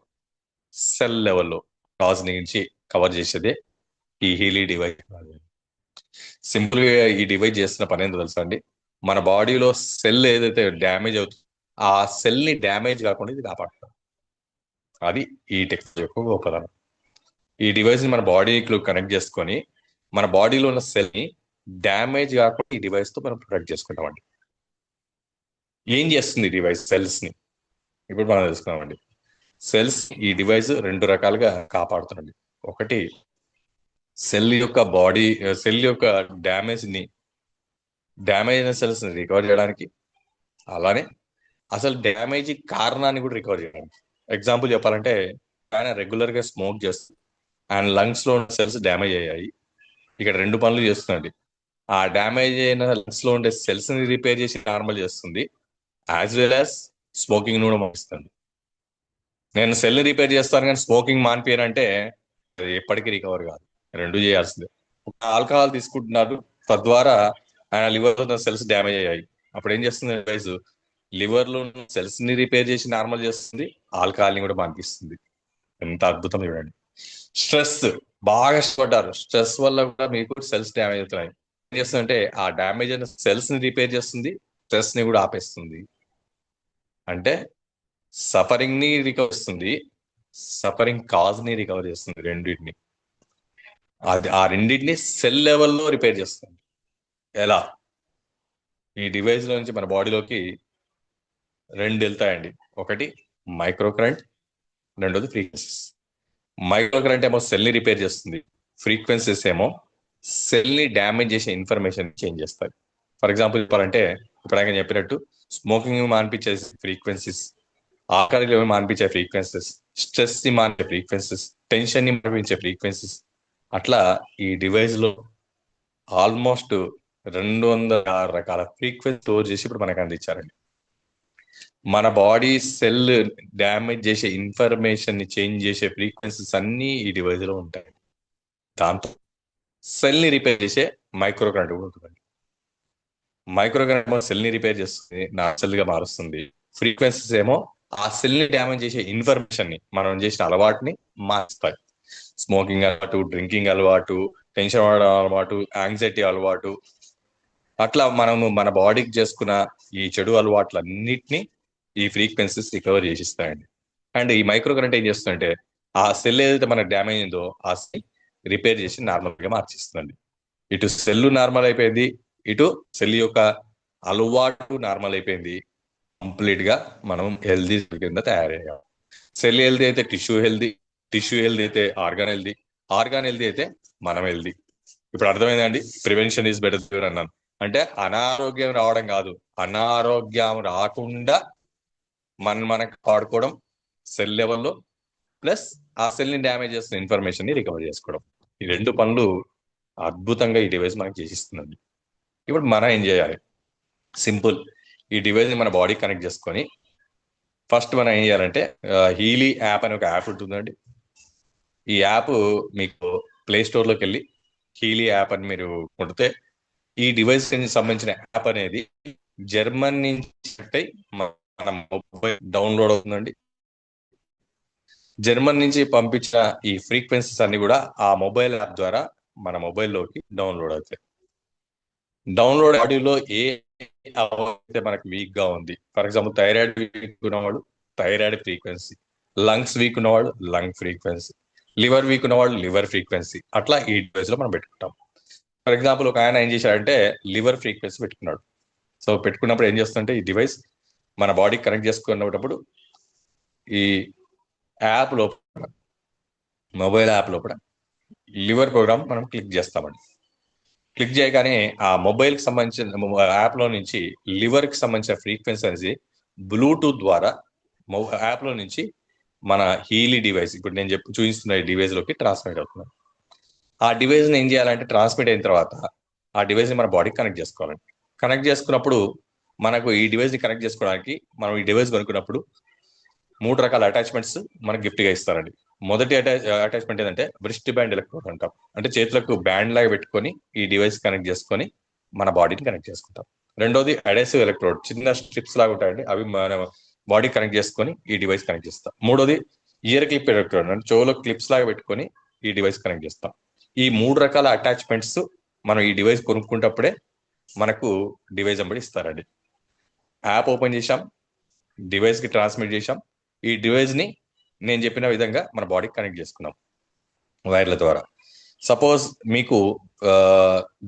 సెల్ లెవెల్లో కాజ్ నుంచి కవర్ చేసేదే ఈ హీలీ డివైస్. సింపుల్ గా ఈ డివైస్ చేస్తున్న పని ఏంటో తెలుసా అండి? మన బాడీలో సెల్ ఏదైతే డ్యామేజ్ అవుతుందో ఆ సెల్ ని డ్యామేజ్ కాకుండా ఇది కాపాడుతుంది. అది ఈ టెక్నాలజీ యొక్క గొప్పదనం. ఈ డివైస్ ని మన బాడీకి కనెక్ట్ చేసుకొని మన బాడీలో ఉన్న సెల్ ని డ్యామేజ్ కాకుండా ఈ డివైస్ తో మనం ప్రొటెక్ట్ చేసుకుంటామండి. ఏం చేస్తుంది ఈ డివైస్ సెల్స్ ని? ఇప్పుడు మనం తెలుసుకున్నామండి. సెల్స్, ఈ డివైస్ రెండు రకాలుగా కాపాడుతుందండి. ఒకటి, సెల్ యొక్క బాడీ, సెల్ యొక్క డ్యామేజ్ అయిన సెల్స్ ని రికవర్ చేయడానికి, అలానే అసలు డ్యామేజ్ కారణాన్ని కూడా రికవర్ చేయడానికి. ఎగ్జాంపుల్ చెప్పాలంటే, ఆయన రెగ్యులర్ గా స్మోక్ చేస్తుంది, ఆయన లంగ్స్ లో ఉన్న సెల్స్ డ్యామేజ్ అయ్యాయి. ఇక్కడ రెండు పనులు చేస్తుందండి. ఆ డ్యామేజ్ అయిన లంగ్స్ లో ఉండే సెల్స్ ని రిపేర్ చేసి నార్మల్ చేస్తుంది, యాజ్ వెల్ యాజ్ స్మోకింగ్ కూడా మానిస్తుంది. నేను సెల్ ని రిపేర్ చేస్తాను కానీ స్మోకింగ్ మానిపోయానంటే అది ఎప్పటికీ రికవర్ కాదు. రెండు చేయాల్సిందే. ఆల్కహాల్ తీసుకుంటున్నారు, తద్వారా ఆయన లివర్ లో సెల్స్ డ్యామేజ్ అయ్యాయి. అప్పుడు ఏం చేస్తుంది డివైస్, లివర్ లో ఉన్న సెల్స్ ని రిపేర్ చేసి నార్మల్ చేస్తుంది, ఆల్కహాల్ ని కూడా మానిపిస్తుంది. ఎంత అద్భుతం చూడండి. స్ట్రెస్, బాగా ఇష్టపడ్డారు, స్ట్రెస్ వల్ల కూడా మీకు సెల్స్ డ్యామేజ్ అవుతున్నాయి. ఏం చేస్తుందంటే ఆ డ్యామేజ్ అయిన సెల్స్ ని రిపేర్ చేస్తుంది, స్ట్రెస్ ని కూడా ఆపేస్తుంది. అంటే సఫరింగ్ ని రికవర్ చేస్తుంది, సఫరింగ్ కాజ్ ని రికవర్ చేస్తుంది రెండింటిని. ఆ రెండింటిని సెల్ లెవెల్లో రిపేర్ చేస్తుంది. ఎలా? ఈ డివైస్ లో నుంచి మన బాడీలోకి రెండు వెళ్తాయండి. ఒకటి మైక్రో కరెంట్, రెండోది ఫ్రీక్వెన్సీస్. మైక్రో కరెంట్ ఏమో సెల్ ని రిపేర్ చేస్తుంది, ఫ్రీక్వెన్సీస్ ఏమో సెల్ ని డ్యామేజ్ చేసే ఇన్ఫర్మేషన్ చేంజ్ చేస్తాయి. ఫర్ ఎగ్జాంపుల్ చెప్పాలంటే, ఇప్పుడు ఆయన చెప్పినట్టు స్మోకింగ్ మాన్పించే ఫ్రీక్వెన్సీస్, ఆకలిని మాన్పించే ఫ్రీక్వెన్సీస్, స్ట్రెస్ ని మాన్పే ఫ్రీక్వెన్సీస్, టెన్షన్ ని మాన్పించే ఫ్రీక్వెన్సీస్. అట్లా ఈ డివైస్ లో ఆల్మోస్ట్ 206 రకాల ఫ్రీక్వెన్సీ స్టోర్ చేసి ఇప్పుడు మనకు అందించారండి. మన బాడీ సెల్ డ్యామేజ్ చేసే ఇన్ఫర్మేషన్ ని చేంజ్ చేసే ఫ్రీక్వెన్సీస్ అన్ని ఈ డివైస్ లో ఉంటాయి. దాంతో సెల్ ని రిపేర్ చేసే మైక్రో కరెంట్ కూడా ఉంటుందండి. మైక్రో కరెంట్ సెల్ ని రిపేర్ చేస్తుంది, నాచురల్ గా మారుస్తుంది. ఫ్రీక్వెన్సీస్ ఏమో ఆ సెల్ ని డ్యామేజ్ చేసే ఇన్ఫర్మేషన్ ని, మనం చేసిన అలవాటుని మారుస్తాయి. స్మోకింగ్ అలవాటు, డ్రింకింగ్ అలవాటు, టెన్షన్ పడడం అలవాటు, యాంగ్జైటీ అలవాటు, అట్లా మనము మన బాడీకి చేసుకున్న ఈ చెడు అలవాట్లన్నిటినీ ఈ ఫ్రీక్వెన్సీస్ రికవర్ చేసిస్తాయండి. అండ్ ఈ మైక్రో కరెంట్ ఏం చేస్తుందంటే, ఆ సెల్ ఏదైతే మనకు డ్యామేజ్ అయిందో ఆ సెల్ రిపేర్ చేసి నార్మల్ గా మార్చిస్తుందండి. ఇటు సెల్ నార్మల్ అయిపోయింది, ఇటు సెల్ యొక్క అలవాటు నార్మల్ అయిపోయింది. కంప్లీట్ గా మనం హెల్దీ కింద తయారయ్యాం. సెల్ హెల్దీ అయితే టిష్యూ హెల్దీ, టిష్యూ హెల్దీ అయితే ఆర్గాన్ హెల్దీ, ఆర్గాన్ హెల్దీ అయితే మనం హెల్దీ. ఇప్పుడు అర్థమైందండి, ప్రివెన్షన్ ఈజ్ బెటర్ క్యూర్ అన్నాను. అంటే అనారోగ్యం రావడం కాదు, అనారోగ్యం రాకుండా మనకు పాడుకోవడం సెల్ లెవెల్లో, ప్లస్ ఆ సెల్ ని డ్యామేజ్ చేస్తున్న ఇన్ఫర్మేషన్ ని రికవర్ చేసుకోవడం. ఈ రెండు పనులు అద్భుతంగా ఈ డివైస్ మనకి చేసిస్తుందండి. ఇప్పుడు మనం ఏం చేయాలి? సింపుల్. ఈ డివైస్ ని మన బాడీ కనెక్ట్ చేసుకొని ఫస్ట్ మనం ఏం చేయాలంటే, హీలీ యాప్ అని ఒక యాప్ ఉంటుందండి. ఈ యాప్ మీకు ప్లే స్టోర్ లోకి వెళ్ళి హీలీ యాప్ అని మీరు కొడితే ఈ డివైస్ కి సంబంధించిన యాప్ అనేది జర్మన్ నుంచి మన మొబైల్ డౌన్లోడ్ అవుతుందండి. జర్మన్ నుంచి పంపించిన ఈ ఫ్రీక్వెన్సీస్ అన్ని కూడా ఆ మొబైల్ యాప్ ద్వారా మన మొబైల్లోకి డౌన్లోడ్ అవుతాయి. డౌన్లోడ్ ఆడియోలో ఏ అయితే మనకు వీక్ గా ఉంది, ఫర్ ఎగ్జాంపుల్ థైరాయిడ్ వీక్ ఉన్నవాడు థైరాయిడ్ ఫ్రీక్వెన్సీ, లంగ్స్ వీక్ ఉన్నవాడు లంగ్ ఫ్రీక్వెన్సీ, లివర్ వీక్ ఉన్నవాడు లివర్ ఫ్రీక్వెన్సీ, అట్లా ఈ డివైస్ లో మనం పెట్టుకుంటాం. ఫర్ ఎగ్జాంపుల్ ఒక ఆయన ఏం చేశాడంటే లివర్ ఫ్రీక్వెన్సీ పెట్టుకున్నాడు. సో పెట్టుకున్నప్పుడు ఏం చేస్తుంటే ఈ డివైస్ మన బాడీకి కనెక్ట్ చేసుకున్నప్పుడు ఈ యాప్ లోపల, మొబైల్ యాప్ లోపల లివర్ ప్రోగ్రామ్ మనం క్లిక్ చేస్తామండి. క్లిక్ చేయగానే ఆ మొబైల్ కి సంబంధించిన యాప్ లో నుంచి లివర్ కి సంబంధించిన ఫ్రీక్వెన్సీ అనేది బ్లూటూత్ ద్వారా యాప్ లో నుంచి మన హీలీ డివైస్, ఇప్పుడు నేను చూపిస్తున్న ఈ డివైస్ లోకి ట్రాన్స్మిట్ అవుతుంది. ఆ డివైస్ ని ఏం చేయాలంటే, ట్రాన్స్మిట్ అయిన తర్వాత ఆ డివైస్ ని మన బాడీకి కనెక్ట్ చేసుకోవాలండి. కనెక్ట్ చేసుకున్నప్పుడు మనకు ఈ డివైస్ ని కనెక్ట్ చేసుకోవడానికి మనం ఈ డివైస్ కొనుక్కున్నప్పుడు 3 రకాల అటాచ్మెంట్స్ మనకు గిఫ్ట్ గా ఇస్తారండి. మొదటి అటాచ్మెంట్ ఏంటంటే బ్రిస్ట్ బ్యాండ్ ఎలక్ట్రోడ్ అంటాం. అంటే చేతులకు బ్యాండ్ లాగా పెట్టుకొని ఈ డివైస్ కనెక్ట్ చేసుకొని మన బాడీని కనెక్ట్ చేసుకుంటాం. రెండోది అడెసివ్ ఎలక్ట్రోడ్, చిన్న స్ట్రిప్స్ లాగా ఉంటాయండి, అవి మన బాడీ కనెక్ట్ చేసుకొని ఈ డివైస్ కనెక్ట్ చేస్తాం. మూడోది ఇయర్ క్లిప్ ఎలక్ట్రోడ్, అంటే చెవులో క్లిప్స్ లాగా పెట్టుకొని ఈ డివైస్ కనెక్ట్ చేస్తాం. ఈ 3 రకాల అటాచ్మెంట్స్ మనం ఈ డివైస్ కొనుక్కుంటప్పుడే మనకు డివైస్ అంబడి ఇస్తారండి. యాప్ ఓపెన్ చేసాం, డివైస్ కి ట్రాన్స్మిట్ చేసాం, ఈ డివైస్ ని నేను చెప్పిన విధంగా మన బాడీకి కనెక్ట్ చేసుకున్నాం వైర్ల ద్వారా. సపోజ్ మీకు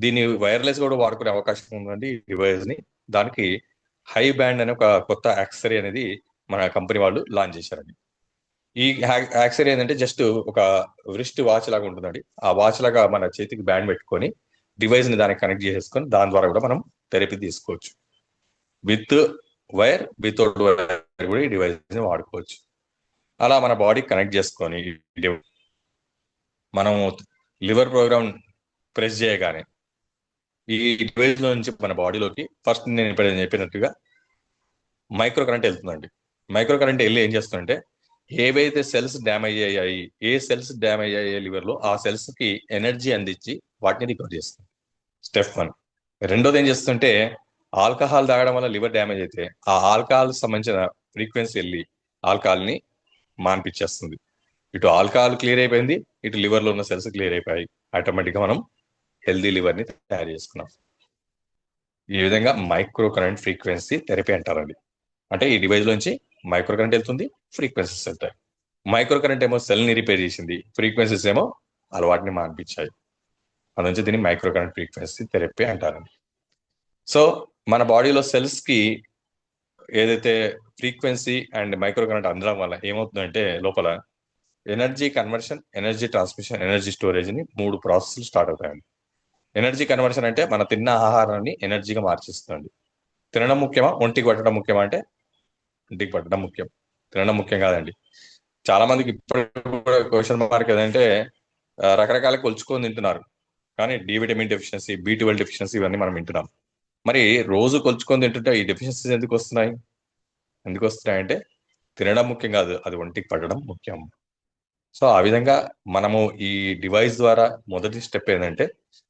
దీన్ని వైర్లెస్ కూడా వాడుకునే అవకాశం ఉందండి ఈ డివైస్ ని. దానికి హై బ్యాండ్ అనే ఒక కొత్త యాక్సెసరీ అనేది మన కంపెనీ వాళ్ళు లాంచ్ చేశారండి. ఈ యాక్సెసరీ ఏంటంటే జస్ట్ ఒక రిస్ట్ వాచ్ లాగా ఉంటుందండి. ఆ వాచ్ లాగా మన చేతికి బ్యాండ్ పెట్టుకొని డివైస్ ని దానికి కనెక్ట్ చేసేసుకొని దాని ద్వారా కూడా మనం థెరపీ తీసుకోవచ్చు. విత్ వైర్, వితౌట్ వైర్ కూడా ఈ డివైస్ ని వాడుకోవచ్చు. అలా మన బాడీ కనెక్ట్ చేసుకొని మనం లివర్ ప్రోగ్రామ్ ప్రెస్ చేయగానే ఈ డివైస్ లో నుంచి మన బాడీలోకి ఫస్ట్ నేను ఇప్పుడు చెప్పినట్టుగా మైక్రో కరెంట్ వెళ్తుందండి. మైక్రో కరెంట్ వెళ్ళి ఏం చేస్తుందంటే, ఏవైతే సెల్స్ డ్యామేజ్ అయ్యాయి, ఏ సెల్స్ డ్యామేజ్ అయ్యాయి లివర్ లో, ఆ సెల్స్ కి ఎనర్జీ అందించి వాటిని రికవర్ చేస్తుంది. స్టెప్ 1. రెండోది ఏం చేస్తుంటే, ఆల్కహాల్ తాగడం వల్ల లివర్ డ్యామేజ్ అయితే ఆ ఆల్కహాల్ సంబంధించిన ఫ్రీక్వెన్సీ వెళ్ళి ఆల్కహాల్ ని మాన్పించేస్తుంది. ఇటు ఆల్కహాల్ క్లియర్ అయిపోయింది, ఇటు లివర్ లో ఉన్న సెల్స్ క్లియర్ అయిపోయాయి. ఆటోమేటిక్ గా మనం హెల్దీ లివర్ ని తయారు చేసుకున్నాం. ఈ విధంగా మైక్రో కరెంట్ ఫ్రీక్వెన్సీ థెరపీ అంటారండి. అంటే ఈ డివైస్ లోంచి మైక్రో కరెంట్ వెళ్తుంది, ఫ్రీక్వెన్సీస్ వెళ్తాయి. మైక్రో కరెంట్ ఏమో సెల్ ని రిపేర్ చేసింది, ఫ్రీక్వెన్సీస్ ఏమో అలవాటుని మాన్పించాయి. అందుంచి దీన్ని మైక్రో కరెంట్ ఫ్రీక్వెన్సీ థెరపీ అంటారు. సో మన బాడీలో సెల్స్ కి ఏదైతే ఫ్రీక్వెన్సీ అండ్ మైక్రో కరెంట్ అందడం వల్ల ఏమవుతుందంటే లోపల energy conversion, energy transmission, energy storage అని 3 ప్రాసెస్లు స్టార్ట్ అవుతాయండి. ఎనర్జీ కన్వర్షన్ అంటే మన తిన్న ఆహారాన్ని ఎనర్జీగా మార్చిస్తుంది. తినడం ముఖ్యమా, ఒంటికి పట్టడం ముఖ్యమా అంటే ఒంటికి పట్టడం ముఖ్యం, తినడం ముఖ్యం కాదండి. చాలా మందికి ఇప్పుడు కూడా క్వశ్చన్ మార్క్ ఏదంటే రకరకాల కొలుచుకొని తింటున్నారు, కానీ D vitamin deficiency, B12 deficiency ఇవన్నీ మనం వింటున్నాం. మరి రోజు కొలుచుకొని తింటుంటే ఈ డెఫిషియన్సీస్ ఎందుకు వస్తున్నాయి? ఎందుకు వస్తున్నాయంటే తినడం ముఖ్యం కాదు, అది ఒంటికి పడడం ముఖ్యం. సో ఆ విధంగా మనము ఈ డివైస్ ద్వారా మొదటి స్టెప్ ఏంటంటే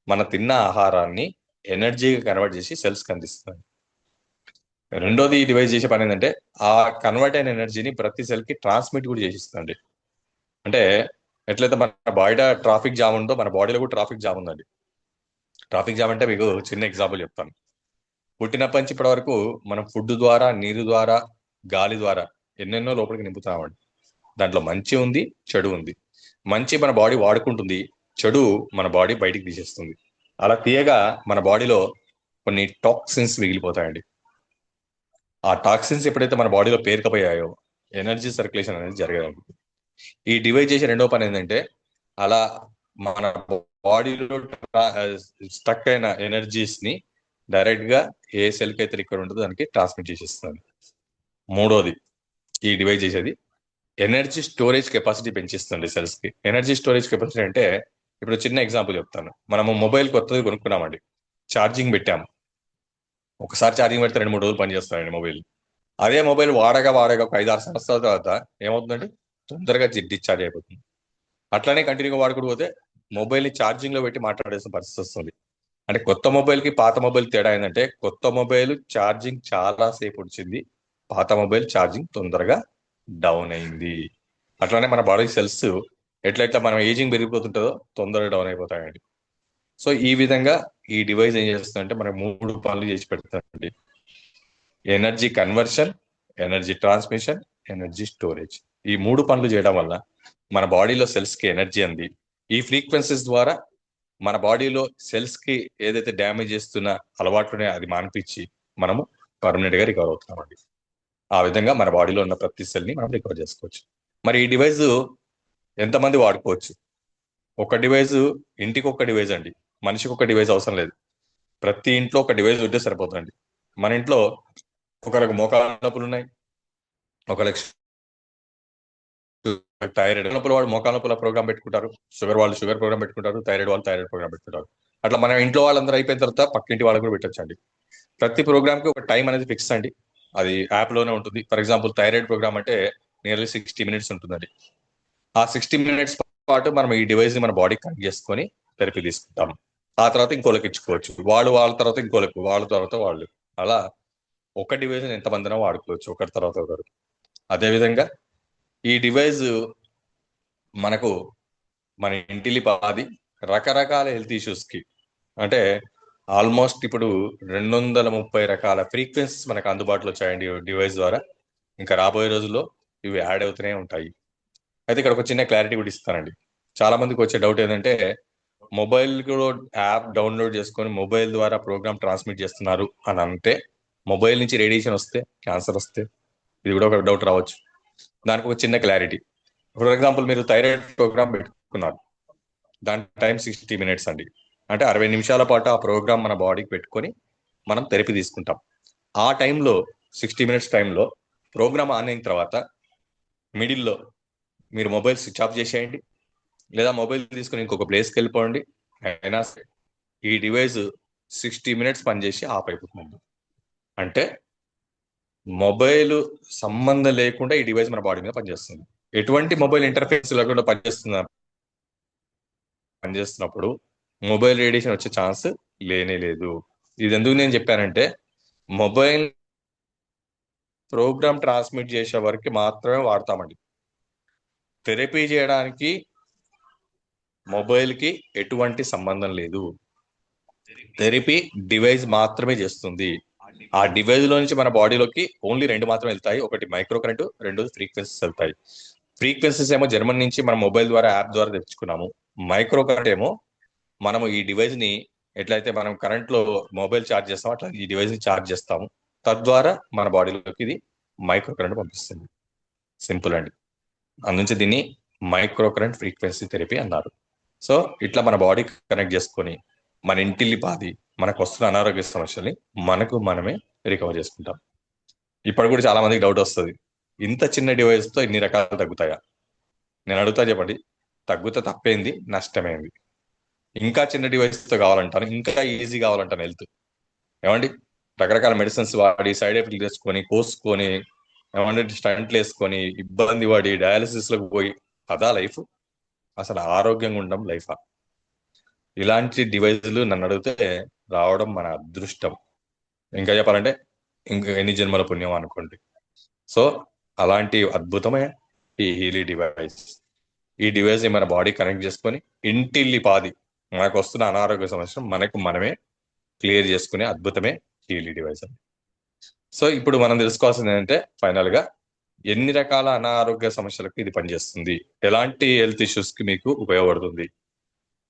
మన తిన్న ఆహారాన్ని ఎనర్జీగా కన్వర్ట్ చేసి సెల్స్ అందిస్తుంది. రెండోది ఈ డివైస్ చేసే పని ఏంటంటే ఆ కన్వర్ట్ అయిన ఎనర్జీని ప్రతి సెల్ కి ట్రాన్స్మిట్ కూడా చేసిస్తుంది. అంటే ఎట్లయితే మన బయట ట్రాఫిక్ జామ్ ఉందో మన బాడీలో కూడా ట్రాఫిక్ జామ్ ఉందండి. ట్రాఫిక్ జామ్ అంటే మీకు చిన్న ఎగ్జాంపుల్ చెప్తాను. పుట్టినప్పటి నుంచి ఇప్పటి వరకు మనం ఫుడ్ ద్వారా, నీరు ద్వారా, గాలి ద్వారా ఎన్నెన్నో లోపలికి నింపుతామండి. దాంట్లో మంచి ఉంది, చెడు ఉంది. మంచి మన బాడీ వాడుకుంటుంది, చెడు మన బాడీ బయటికి తీసేస్తుంది. అలా తీయగా మన బాడీలో కొన్ని టాక్సిన్స్ మిగిలిపోతాయండి. ఆ టాక్సిన్స్ ఎప్పుడైతే మన బాడీలో పేరుకపోయాయో ఎనర్జీ సర్క్యులేషన్ అనేది జరగదు. ఈ డివైడ్ చేసే రెండో పని ఏంటంటే అలా మన బాడీలో స్టక్ అయిన ఎనర్జీస్ ని డైరెక్ట్ గా ఏ సెల్ కి అయితే రిక్వైర్ ఉంటుందో దానికి ట్రాన్స్మిట్ చేసేస్తుంది. మూడోది ఈ డివైడ్ చేసేది ఎనర్జీ స్టోరేజ్ కెపాసిటీ పెంచిస్తుంది సెల్స్ కి. ఎనర్జీ స్టోరేజ్ కెపాసిటీ అంటే ఇప్పుడు చిన్న ఎగ్జాంపుల్ చెప్తాను. మనము మొబైల్ కొత్తది కొనుక్కున్నామండి, ఛార్జింగ్ పెట్టాము. ఒకసారి ఛార్జింగ్ పెడితే 2-3 రోజులు పనిచేస్తాయండి మొబైల్. అదే మొబైల్ వాడగా ఒక 5-6 సంవత్సరాల తర్వాత ఏమవుతుందంటే తొందరగా డిశ్చార్జ్ అయిపోతుంది. అట్లానే కంటిన్యూగా వాడుకుంటూ పోతే మొబైల్ ని ఛార్జింగ్ లో పెట్టి మాట్లాడాల్సిన పరిస్థితి వస్తుంది. అంటే కొత్త మొబైల్ కి పాత మొబైల్ తేడా ఏంటంటే కొత్త మొబైల్ ఛార్జింగ్ చాలా సేపు వచ్చింది, పాత మొబైల్ ఛార్జింగ్ తొందరగా డౌన్ అయింది. అట్లానే మన బాడీ సెల్స్ ఎట్లయితే మనం ఏజింగ్ పెరిగిపోతుంటుందో తొందరగా డౌన్ అయిపోతాయండి. సో ఈ విధంగా ఈ డివైస్ ఏం చేస్తుందంటే మనకు 3 పనులు చేసి పెడతాయండి: energy conversion, energy transmission, energy storage. ఈ 3 పనులు చేయడం వల్ల మన బాడీలో సెల్స్ కి ఎనర్జీ అంది. ఈ ఫ్రీక్వెన్సీస్ ద్వారా మన బాడీలో సెల్స్ కి ఏదైతే డ్యామేజ్ చేస్తున్న అలవాట్లునే అది మాన్పించి మనము పర్మనెంట్ గా రికవర్ అవుతున్నామండి. ఆ విధంగా మన బాడీలో ఉన్న ప్రతి సెల్ ని మనం రికవర్ చేసుకోవచ్చు. మరి ఈ డివైస్ ఎంతమంది వాడుకోవచ్చు? ఒక డివైస్ ఇంటికి ఒక డివైస్ అండి, మనిషికి ఒక డివైస్ అవసరం లేదు. ప్రతి ఇంట్లో ఒక డివైస్ ఉంటే సరిపోతుందండి. మన ఇంట్లో ఒకరికి మోకాళ్ళ నొప్పులు ఉన్నాయి, ఒకరికి థైరాయిడ్ నొప్పులు వాడు మోకాళ్ళ నొప్పుల ప్రోగ్రామ్ పెట్టుకుంటారు, షుగర్ వాళ్ళు షుగర్ ప్రోగ్రామ్ పెట్టుకుంటారు, థైరాయిడ్ వాళ్ళు థైరాయిడ్ ప్రోగ్రామ్ పెట్టుకుంటారు. అట్లా మన ఇంట్లో వాళ్ళందరూ అయిపోయిన తర్వాత పక్కింటి వాళ్ళకి కూడా పెట్టొచ్చండి. ప్రతి ప్రోగ్రామ్ కి ఒక టైం అనేది ఫిక్స్ అండి, అది యాప్ లోనే ఉంటుంది. ఫర్ ఎగ్జాంపుల్ థైరాయిడ్ ప్రోగ్రామ్ అంటే నియర్లీ 60 minutes ఉంటుందండి. ఆ 60 minutes పాటు మనం ఈ డివైస్ ని మన బాడీకి కనెక్ట్ చేసుకొని థెరపీ తీసుకుంటాం. ఆ తర్వాత ఇంకోళ్ళకి ఇచ్చుకోవచ్చు, వాళ్ళ తర్వాత ఇంకోళ్ళకి, వాళ్ళ తర్వాత వాళ్ళు, అలా ఒక డివైస్ ఎంతమందినో వాడుకోవచ్చు, ఒకరి తర్వాత ఒకరు. అదేవిధంగా ఈ డివైస్ మనకు మన ఇంటిలిపాది రకరకాల హెల్త్ ఇష్యూస్ కి, అంటే ఆల్మోస్ట్ ఇప్పుడు 230 రకాల ఫ్రీక్వెన్సీస్ మనకు అందుబాటులో వచ్చాయండి డివైస్ ద్వారా. ఇంకా రాబోయే రోజుల్లో ఇవి యాడ్ అవుతూనే ఉంటాయి. అయితే ఇక్కడ ఒక చిన్న క్లారిటీ కూడా ఇస్తానండి. చాలా మందికి వచ్చే డౌట్ ఏంటంటే మొబైల్ యాప్ డౌన్లోడ్ చేసుకొని మొబైల్ ద్వారా ప్రోగ్రామ్ ట్రాన్స్మిట్ చేస్తున్నారు అని అంటే మొబైల్ నుంచి రేడియేషన్ వస్తే క్యాన్సర్ వస్తే, ఇది కూడా ఒక డౌట్ రావచ్చు. దానికి ఒక చిన్న క్లారిటీ. ఫర్ ఎగ్జాంపుల్ మీరు థైరాయిడ్ ప్రోగ్రామ్ పెట్టుకున్నారు, దాని టైం 60 minutes అండి. అంటే 60 నిమిషాల పాటు ఆ ప్రోగ్రామ్ మన బాడీకి పెట్టుకొని మనం థెరపీ తీసుకుంటాం. ఆ టైంలో 60 minutes టైంలో ప్రోగ్రామ్ ఆన్ అయిన తర్వాత మిడిల్లో మీరు మొబైల్ స్విచ్ ఆఫ్ చేసేయండి, లేదా మొబైల్ తీసుకుని ఇంకొక ప్లేస్కి వెళ్ళిపోండి. అయినా సరే ఈ డివైస్ 60 minutes పనిచేసి ఆఫ్ అయిపోతుంది. అంటే మొబైల్ సంబంధం లేకుండా ఈ డివైస్ మన బాడీ మీద పనిచేస్తుంది. ఎటువంటి మొబైల్ ఇంటర్ఫేస్ లేకుండా పనిచేస్తున్నప్పుడు మొబైల్ రేడియేషన్ వచ్చే ఛాన్స్ లేనే లేదు. ఇది ఎందుకు నేను చెప్పానంటే మొబైల్ ప్రోగ్రామ్ ట్రాన్స్మిట్ చేసే వరకు మాత్రమే వాడతామండి. థెరపీ చేయడానికి మొబైల్ కి ఎటువంటి సంబంధం లేదు. థెరపీ డివైస్ మాత్రమే చేస్తుంది. ఆ డివైస్ లో నుంచి మన బాడీలోకి ఓన్లీ 2 మాత్రమే వెళ్తాయి, ఒకటి మైక్రో కరెంట్, రెండోది ఫ్రీక్వెన్సీస్ వెళ్తాయి. ఫ్రీక్వెన్సీస్ ఏమో జర్మన్ నుంచి మన మొబైల్ ద్వారా యాప్ ద్వారా తెచ్చుకున్నాము. మైక్రో కరెంట్ ఏమో మనము ఈ డివైస్ ని ఎట్లయితే మనం కరెంట్ లో మొబైల్ ఛార్జ్ చేస్తామో అట్లా ఈ డివైస్ ని ఛార్జ్ చేస్తాము. తద్వారా మన బాడీలోకి ఇది మైక్రో కరెంట్ పంపిస్తుంది. సింపుల్ అండి. అందుంచి దీన్ని మైక్రో కరెంట్ ఫ్రీక్వెన్సీ థెరపీ అన్నారు. సో ఇట్లా మన బాడీ కనెక్ట్ చేసుకొని మన ఇంటిల్లి పాది మనకు వస్తున్న అనారోగ్య సమస్యల్ని మనకు మనమే రికవర్ చేసుకుంటాం. ఇప్పుడు కూడా చాలా మందికి డౌట్ వస్తుంది, ఇంత చిన్న డివైస్ తో ఇన్ని రకాలు తగ్గుతాయా? నేను అడుగుతా, చెప్పండి. తగ్గుతా తప్పేంది, నష్టమేంది? ఇంకా చిన్న డివైస్ తో కావాలంటాను, ఇంకా ఈజీ కావాలంటాను హెల్త్. ఏమండి, రకరకాల మెడిసిన్స్ వాడి సైడ్ ఎఫెక్ట్ తెచ్చుకొని కోసుకొని ఏమంటే స్టంట్లు వేసుకొని ఇబ్బంది పడి డయాలసిస్ లకు పోయి అదా లైఫ్? అసలు ఆరోగ్యంగా ఉండడం లైఫా? ఇలాంటి డివైజులు నన్ను అడిగితే రావడం మన అదృష్టం. ఇంకా చెప్పాలంటే ఇంకా ఎన్ని జన్మల పుణ్యం అనుకోండి. సో అలాంటి అద్భుతమే ఈ హీలీ డివైస్. ఈ డివైస్ ని మన బాడీ కనెక్ట్ చేసుకొని ఇంటిల్లి పాది మనకు వస్తున్న అనారోగ్య సమస్య మనకు మనమే క్లియర్ చేసుకునే అద్భుతమే హీలీ డివైస్ అని. సో ఇప్పుడు మనం తెలుసుకోవాల్సింది ఏంటంటే ఫైనల్ గా ఎన్ని రకాల అనారోగ్య సమస్యలకు ఇది పనిచేస్తుంది, ఎలాంటి హెల్త్ ఇష్యూస్ కి మీకు ఉపయోగపడుతుంది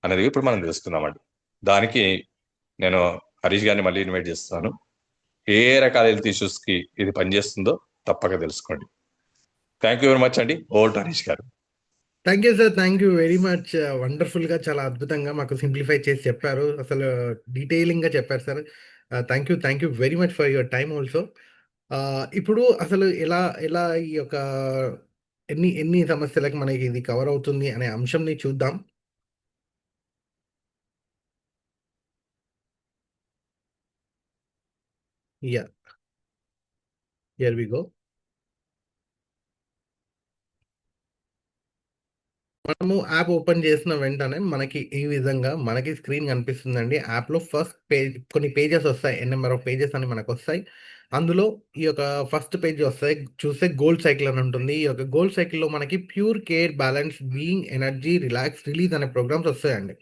అనేది ఇప్పుడు మనం తెలుసుకుందామండి. దానికి నేను హరీష్ గారిని మళ్ళీ ఇన్వైట్ చేస్తాను. ఏ ఏ రకాల హెల్త్ ఇష్యూస్ కి ఇది పనిచేస్తుందో తప్పక తెలుసుకోండి. థ్యాంక్ యూ వెరీ మచ్ అండి. ఓల్డ్ Harish garu. Thank you sir. Thank you very much. వండర్ఫుల్గా, చాలా అద్భుతంగా మాకు సింప్లిఫై చేసి చెప్పారు. అసలు డీటెయిలింగ్గా చెప్పారు సార్. Thank you very much for your time also. ఇప్పుడు అసలు ఎలా ఎలా ఈ యొక్క ఎన్ని ఎన్ని సమస్యలకు మనకి ఇది కవర్ అవుతుంది అనే అంశంని చూద్దాం. Yeah, here we go. మనము యాప్ ఓపెన్ చేసిన వెంటనే మనకి ఈ విధంగా మనకి స్క్రీన్ కనిపిస్తుందండి. యాప్లో ఫస్ట్ పేజ్ కొన్ని పేజెస్ వస్తాయి, నెంబర్ ఆఫ్ పేజెస్ అని మనకు వస్తాయి. అందులో ఈ యొక్క ఫస్ట్ పేజ్ వస్తాయి, చూస్తే గోల్ సైకిల్ అని ఉంటుంది. ఈ యొక్క గోల్ సైకిల్లో మనకి pure care, balance, being, energy, relax, release అనే ప్రోగ్రామ్స్ వస్తాయండి.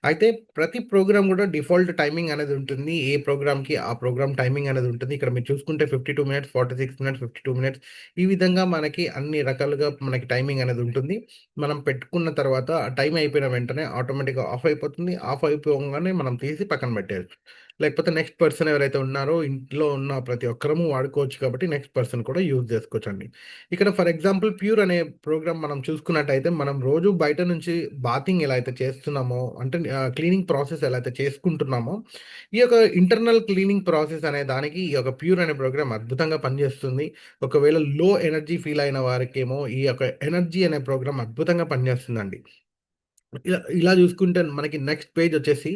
అయితే ప్రతి ప్రోగ్రామ్ కూడా డిఫాల్ట్ టైమింగ్ అనేది ఉంటుంది. ఏ ప్రోగ్రామ్కి ఆ ప్రోగ్రామ్ టైమింగ్ అనేది ఉంటుంది. ఇక్కడ మీరు చూసుకుంటే 52 మినిట్స్, 46 మినిట్స్, 52 మినిట్స్, ఈ విధంగా మనకి అన్ని రకాలుగా మనకి టైమింగ్ అనేది ఉంటుంది. మనం పెట్టుకున్న తర్వాత ఆ టైం అయిపోయిన వెంటనే ఆటోమేటిక్గా ఆఫ్ అయిపోతుంది. ఆఫ్ అయిపోగానే మనం తీసి పక్కన పెట్టేయచ్చు. లేకపోతే నెక్స్ట్ పర్సన్ ఎవరైతే ఉన్నారో ఇంట్లో ఉన్న ప్రతి ఒక్కరము వాడుకోవచ్చు, కాబట్టి నెక్స్ట్ పర్సన్ కూడా యూజ్ చేసుకోవచ్చు అండి. ఇక్కడ ఫర్ ఎగ్జాంపుల్ ప్యూర్ అనే ప్రోగ్రామ్ మనం చూసుకున్నట్టయితే మనం రోజు బయట నుంచి బాతింగ్ ఎలా అయితే చేస్తున్నామో, అంటే క్లీనింగ్ ప్రాసెస్ ఎలా అయితే చేసుకుంటున్నామో, ఈ యొక్క ఇంటర్నల్ క్లీనింగ్ ప్రాసెస్ అనే దానికి ఈ యొక్క ప్యూర్ అనే ప్రోగ్రామ్ అద్భుతంగా పనిచేస్తుంది. ఒకవేళ లో ఎనర్జీ ఫీల్ అయిన వారికేమో ఈ యొక్క ఎనర్జీ అనే ప్రోగ్రామ్ అద్భుతంగా పనిచేస్తుందండి. ఇలా ఇలా చూసుకుంటే మనకి నెక్స్ట్ పేజ్ వచ్చేసి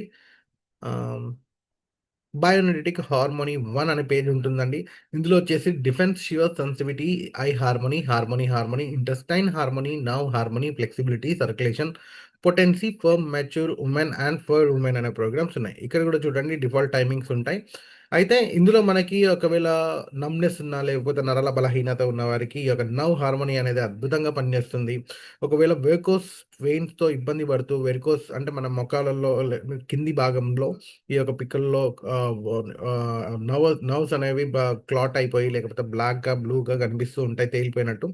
బయోనెటిక్ హార్మోనీ 1 అనే పేజ్ ఉంటుందండి. ఇందులో వచ్చేసి defence, shear, sensitivity, I harmony, harmony, intestine harmony, nerve harmony, flexibility, circulation, potency for mature women and for women అనే ప్రోగ్రామ్స్ ఉన్నాయి. ఇక్కడ కూడా చూడండి డిఫాల్ట్ టైమింగ్స్ ఉంటాయి. అయితే ఇందులో మనకి ఒకవేళ నమ్నెస్ ఉన్నా, లేకపోతే నరాల బలహీనత ఉన్న వారికి ఈ యొక్క నర్వ్ హార్మోనీ అనేది అద్భుతంగా పనిచేస్తుంది. ఒకవేళ వెరికోస్ వెయిన్స్‌తో ఇబ్బంది పడుతూ, వెరికోస్ అంటే మన మొకాలలో కింది భాగంలో ఈ యొక్క పిక్కల్లో నర్వ్స్ అనేవి క్లాట్ అయిపోయి, లేకపోతే బ్లాక్‌గా, బ్లూగా కనిపిస్తూ ఉంటాయి తేలిపోయినట్టు.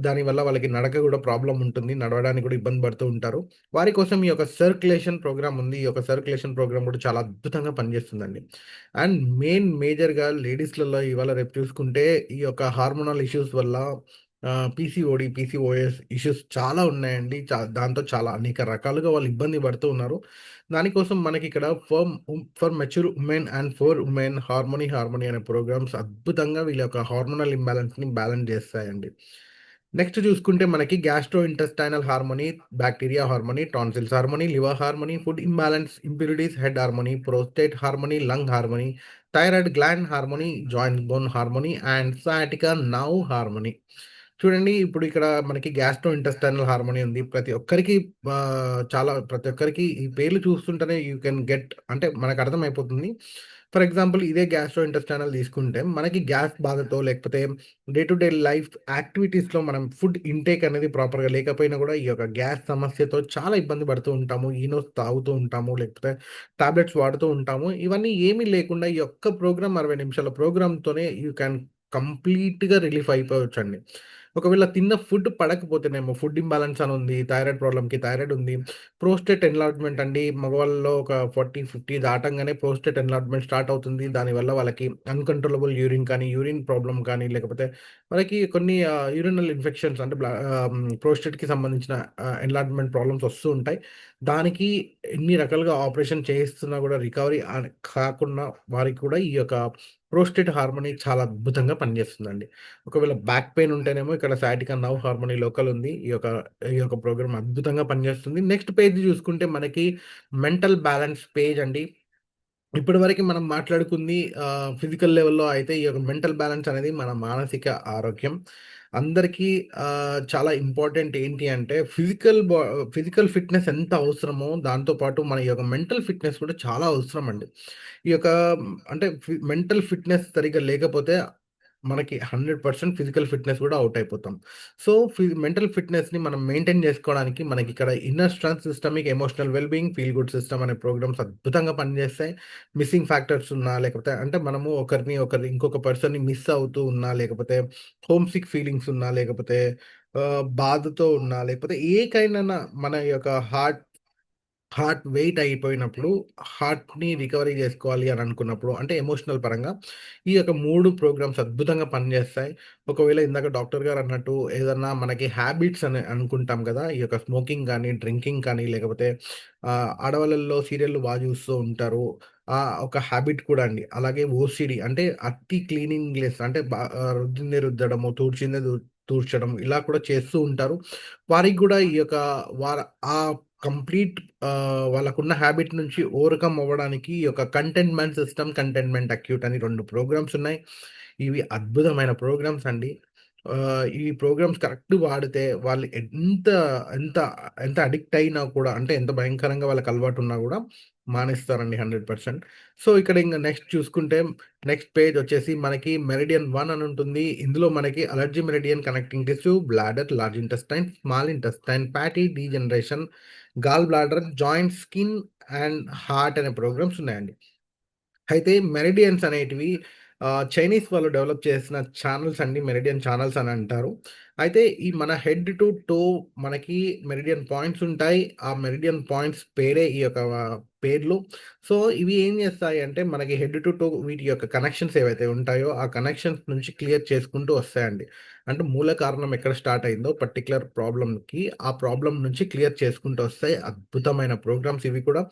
దానివల్ల వాళ్ళకి నడక కూడా ప్రాబ్లమ్ ఉంటుంది. నడవడానికి కూడా ఇబ్బంది పడుతూ ఉంటారు. వారి కోసం ఈ యొక్క సర్క్యులేషన్ ప్రోగ్రామ్ ఉంది. ఈ యొక్క సర్క్యులేషన్ ప్రోగ్రామ్ కూడా చాలా అద్భుతంగా పనిచేస్తుందండి. అండ్ మేజర్‌గా లేడీస్‌లలో ఇవాళ రేపు చూసుకుంటే ఈ యొక్క హార్మోనల్ ఇష్యూస్ వల్ల పీసీఓడీ, పీసీఓఎస్ ఇష్యూస్ చాలా ఉన్నాయండి. దాంతో చాలా అనేక రకాలుగా వాళ్ళు ఇబ్బంది పడుతూ ఉన్నారు. దానికోసం మనకిక్కడ for mature women and for women harmony అనే ప్రోగ్రామ్స్ అద్భుతంగా వీళ్ళ యొక్క హార్మోనల్ ఇంబాలెన్స్‌ని బ్యాలెన్స్ చేస్తాయండి. నెక్స్ట్ చూసుకుంటే మనకి gastro intestinal harmony, bacteria harmony, tonsils harmony, liver harmony, food imbalance, impurities, head harmony, prostate harmony, lung harmony, thyroid gland harmony, joint bone harmony and sciatica nerve harmony. చూడండి ఇప్పుడు ఇక్కడ మనకి gastro intestinal harmony ఉంది. ప్రతి ఒక్కరికి ఈ పేర్లు చూస్తుంటేనే యూ కెన్ గెట్, అంటే మనకు అర్థమైపోతుంది. ఫర్ ఎగ్జాంపుల్ ఇదే గ్యాస్ట్రో ఇంటెస్టైనల్ తీసుకుంటే మనకి గ్యాస్ బాధతో, లేకపోతే డే టు డే లైఫ్ యాక్టివిటీస్‌లో మనం ఫుడ్ ఇంటేక్ అనేది ప్రాపర్‌గా లేకపోయినా కూడా ఈ యొక్క గ్యాస్ సమస్యతో చాలా ఇబ్బంది పడుతూ ఉంటాము. ఈనోస్ తాగుతూ ఉంటాము, లేకపోతే టాబ్లెట్స్ వాడుతూ ఉంటాము. ఇవన్నీ ఏమీ లేకుండా ఈ ఒక్క ప్రోగ్రామ్ 60 నిమిషాల ప్రోగ్రామ్‌తోనే యూ క్యాన్ కంప్లీట్‌గా రిలీఫ్ అయిపోవచ్చండి. ఒకవేళ తిన్న ఫుడ్ పడకపోతేనేమో ఫుడ్ ఇంబాలెన్స్ అని ఉంది. థైరాయిడ్ ప్రాబ్లమ్‌కి థైరాయిడ్ ఉంది. ప్రోస్టేట్ ఎన్లార్జ్‌మెంట్ అండి. మగవాళ్ళలో ఒక 40, 50 దాటంగానే ప్రోస్టేట్ ఎన్లార్జ్‌మెంట్ స్టార్ట్ అవుతుంది. దానివల్ల వాళ్ళకి అన్‌కంట్రోలబుల్ యూరిన్ కానీ, యూరిన్ ప్రాబ్లమ్ కానీ, లేకపోతే వాళ్ళకి కొన్ని యూరినల్ ఇన్ఫెక్షన్స్ అంటే ప్రోస్టేట్‌కి సంబంధించిన ఎన్లార్జ్‌మెంట్ ప్రాబ్లమ్స్ వస్తూ ఉంటాయి. దానికి ఎన్ని రకాలుగా ఆపరేషన్ చేయిస్తున్నా కూడా రికవరీ కాకుండా వారికి కూడా ఈ యొక్క ప్రోస్టేట్ హార్మోనీ చాలా అద్భుతంగా పనిచేస్తుందండి. ఒకవేళ బ్యాక్ పెయిన్ ఉంటేనేమో ఇక్కడ సయాటికా నర్వ్ హార్మోనీ లోకల్ ఉంది. ఈ యొక్క ప్రోగ్రామ్ అద్భుతంగా పనిచేస్తుంది. నెక్స్ట్ పేజ్ చూసుకుంటే మనకి మెంటల్ బ్యాలెన్స్ పేజ్ అండి. ఇప్పటివరకి మనం మాట్లాడుకుంది ఫిజికల్ లెవెల్‌లో అయితే ఈ యొక్క మెంటల్ బ్యాలెన్స్ అనేది మన మానసిక ఆరోగ్యం. అందరికీ చాలా ఇంపార్టెంట్ ఏంటి అంటే ఫిజికల్ ఫిట్‌నెస్ ఎంత అవసరమో దాంతో పాటు మన యొక్క మెంటల్ ఫిట్‌నెస్ కూడా చాలా అవసరం అండి. ఈ యొక్క అంటే మెంటల్ ఫిట్‌నెస్ సరిగ్గా లేకపోతే మనకి 100% ఫిజికల్ ఫిట్‌నెస్ కూడా ఔట్ అయిపోతాం. సో, మెంటల్ ఫిట్‌నెస్‌ని మనం మెయింటైన్ చేసుకోవడానికి మనకిక్కడ inner strength, systemic, emotional well being, feel good system అనే ప్రోగ్రామ్స్ అద్భుతంగా పనిచేస్తాయి. మిస్సింగ్ ఫ్యాక్టర్స్ ఉన్నా, లేకపోతే అంటే మనము ఇంకొక పర్సన్‌ని మిస్ అవుతూ ఉన్నా, లేకపోతే హోమ్ సిక్ ఫీలింగ్స్ ఉన్నా, లేకపోతే బాధతో ఉన్నా, లేకపోతే ఏ కైండ్ మన యొక్క హార్ట్ వెయిట్ అయిపోయినప్పుడు, హార్ట్‌ని రికవరీ జేసుకోవాలి అని అనుకున్నప్పుడు, అంటే ఎమోషనల్ పరంగా ఈ యొక్క 3 ప్రోగ్రామ్స్ అద్భుతంగా పనిజేస్తాయి. ఒకవేళ ఇందాక డాక్టర్ గారు అన్నట్టు ఏదన్నా మనకి హ్యాబిట్స్ అని అనుకుంటాం గదా! ఈ యొక్క స్మోకింగ్ గానీ, డ్రింకింగ్ కానీ, లేకపోతే ఆడవాళ్ళలో సీరియల్‌లు జూస్తూ ఉంటారు. ఒక హ్యాబిట్ కూడా అండి. అలాగే ఓసీడీ అంటే అతి క్లీనింగ్‌లెస్ అంటే రుద్దిందే రుద్దడము, తూడ్చడం ఇలా కూడా చేస్తూ ఉంటారు. వారికి గూడా ఈ యొక్క వార ఆ కంప్లీట్ వాళ్ళకున్న హ్యాబిట్ నుంచి ఓవర్‌కమ్ అవ్వడానికి ఈ యొక్క కంటైన్‌మెంట్ సిస్టమ్, కంటైన్‌మెంట్ అక్యూట్ అని 2 ప్రోగ్రామ్స్ ఉన్నాయి. ఇవి అద్భుతమైన ప్రోగ్రామ్స్ అండి. ఈ ప్రోగ్రామ్స్ కరెక్ట్ వాడితే వాళ్ళు ఎంత ఎంత అడిక్ట్ అయినా కూడా అంటే ఎంత భయంకరంగా వాళ్ళకి అలవాటున్నా గూడా మానేస్తారండి 100%. సో, ఇక్కడ ఇంగ నెక్స్ట్ చూసుకుంటే నెక్స్ట్ పేజ్ వచ్చేసి మనకి మెరిడియన్ 1 అని ఉంటుంది. ఇందులో మనకి allergy meridian connecting tissue, bladder, large intestine, small intestine, fatty degeneration, gall bladder, joint, skin and heart అనే ప్రోగ్రామ్స్ ఉన్నాయండి. అయితే మెరిడియన్స్ అనేటివి చైనీస్ వాళ్ళు డెవలప్ చేసిన ఛానెల్స్ అండి. మెరిడియన్ ఛానెల్స్ అని అంటారు. అయితే ఈ మన హెడ్ టు టో మనకి మెరిడియన్ పాయింట్స్ ఉంటాయి. ఆ మెరిడియన్ పాయింట్స్ పేరే ఈ యొక్క పేర్లు. సో, ఇవి ఏం చేస్తాయి అంటే మనకి హెడ్ టు టో వీటి యొక్క కనెక్షన్స్ ఏవైతే ఉంటాయో ఆ కనెక్షన్స్ నుంచి క్లియర్ చేసుకుంటూ వస్తాయండి. అంటే మూల కారణం ఎక్కడ స్టార్ట్ అయిందో పర్టిక్యులర్ ప్రాబ్లమ్‌కి ఆ ప్రాబ్లమ్ నుంచి క్లియర్ చేసుకుంటూ వస్తాయి. అద్భుతమైన ప్రోగ్రామ్స్ ఇవి కూడా.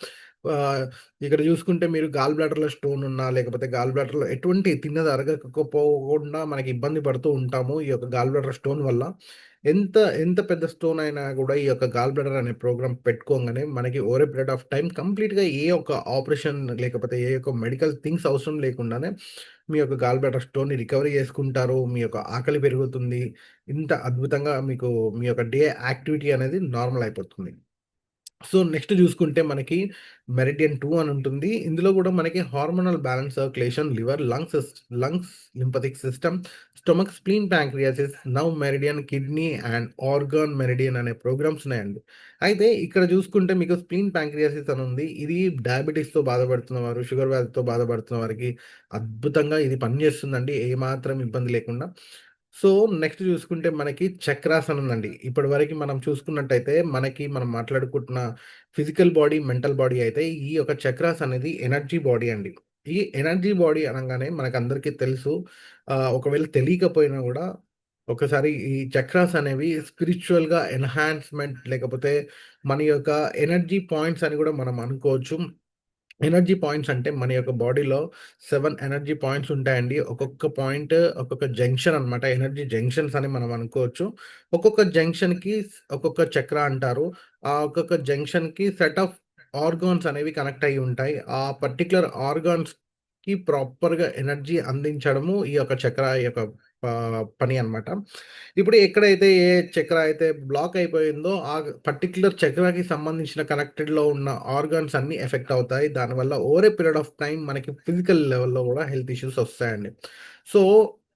ఆహ్, ఇక్కడ చూసుకుంటే మీరు గాల్ బ్లాడర్‌లో స్టోన్ ఉన్నా, లేకపోతే గాల్ బ్లాడర్‌లో ఎటువంటి తిన్నది అరగకపోకుండా మనకి ఇబ్బంది పడుతూ ఉంటాము. ఈ యొక్క గాల్ బ్లాడర్ స్టోన్ వల్ల. ఎంత ఎంత పెద్ద స్టోన్ అయినా గూడా ఈ యొక్క గాల్ బ్లాడర్ అనే ప్రోగ్రామ్ పెట్టుకోంగానే మనకి over a period of time కంప్లీట్‌గా ఏ ఒక్క ఆపరేషన్ లేకపోతే ఏ యొక్క మెడికల్ థింగ్స్ అవసరం లేకుండానే మీ యొక్క గాల్ బ్లాడర్ స్టోన్‌ని రికవరీ చేసుకుంటారు. మీ యొక్క ఆకలి పెరుగుతుంది. ఇంత అద్భుతంగా మీకు మీ యొక్క డే యాక్టివిటీ అనేది నార్మల్ అయిపోతుంది. సో, నెక్స్ట్ జూసుకుంటే మనకి మెరిడియన్ 2 అని ఉంటుంది. ఇందులో గూడా మనకి hormonal balance, circulation, liver, lungs, lymphatic system, stomach, spleen, pancreas, nerve meridian, kidney and organ meridian అనే ప్రోగ్రామ్స్ ఉన్నాయండి. అయితే ఇక్కడ జూసుకుంటే మీకు స్ప్లీన్ ప్యాంక్రియాసిస్ అని ఉంది. ఇది డయాబెటిస్‌తో బాధపడుతున్న వారు, షుగర్ వ్యాధితో బాధపడుతున్న వారికి అద్భుతంగా ఇది పనిజేస్తుందండి. ఏమాత్రం ఇబ్బంది లేకుండా. సో, నెక్స్ట్ చూసుకుంటే మనకి చక్రాస్ అని ఉందండి. ఇప్పటివరకి మనం చూసుకున్నట్టయితే మనం మాట్లాడుకుంటున్న ఫిజికల్ బాడీ, మెంటల్ బాడీ అయితే ఈ యొక్క చక్రాస్ అనేది ఎనర్జీ బాడీ అండి. ఈ ఎనర్జీ బాడీ అనంగానే మనకందరికీ తెలుసు. ఒకవేళ తెలియకపోయినా గూడా ఒకసారి ఈ చక్రాస్ అనేవి స్పిరిచ్యువల్‌గా ఎన్హాన్స్‌మెంట్ లేకపోతే మన యొక్క ఎనర్జీ పాయింట్స్ అని గూడా మనం అనుకోవచ్చు. ఎనర్జీ పాయింట్స్ అంటే మన యొక్క బాడీలో 7 ఎనర్జీ పాయింట్స్ ఉంటాయండి. ఒక్కొక్క పాయింట్ ఒక్కొక్క జంక్షన్ అన్నమాట. ఎనర్జీ జంక్షన్స్ అని మనం అనుకోవచ్చు. ఒక్కొక్క జంక్షన్‌కి ఒక్కొక్క చక్ర అంటారు. ఆ ఒక్కొక్క జంక్షన్‌కి సెట్ ఆఫ్ ఆర్గాన్స్ అనేవి కనెక్ట్ అయ్యి ఉంటాయి. ఆ పర్టిక్యులర్ ఆర్గాన్స్‌కి ప్రాపర్‌గా ఎనర్జీ అందించడము ఈ యొక్క చక్ర యొక్క పని అన్నమాట. ఇప్పుడు ఎక్కడైతే ఏ చక్ర అయితే బ్లాక్ అయిపోయిందో, ఆ పర్టిక్యులర్ చక్రాకి సంబంధించిన కనెక్టెడ్‌లో ఉన్న ఆర్గాన్స్ అన్నీ ఎఫెక్ట్ అవుతాయి. దానివల్ల over a period of time మనకి ఫిజికల్ లెవెల్‌లో గూడా హెల్త్ ఇష్యూస్ ఒస్తాయండి. సో,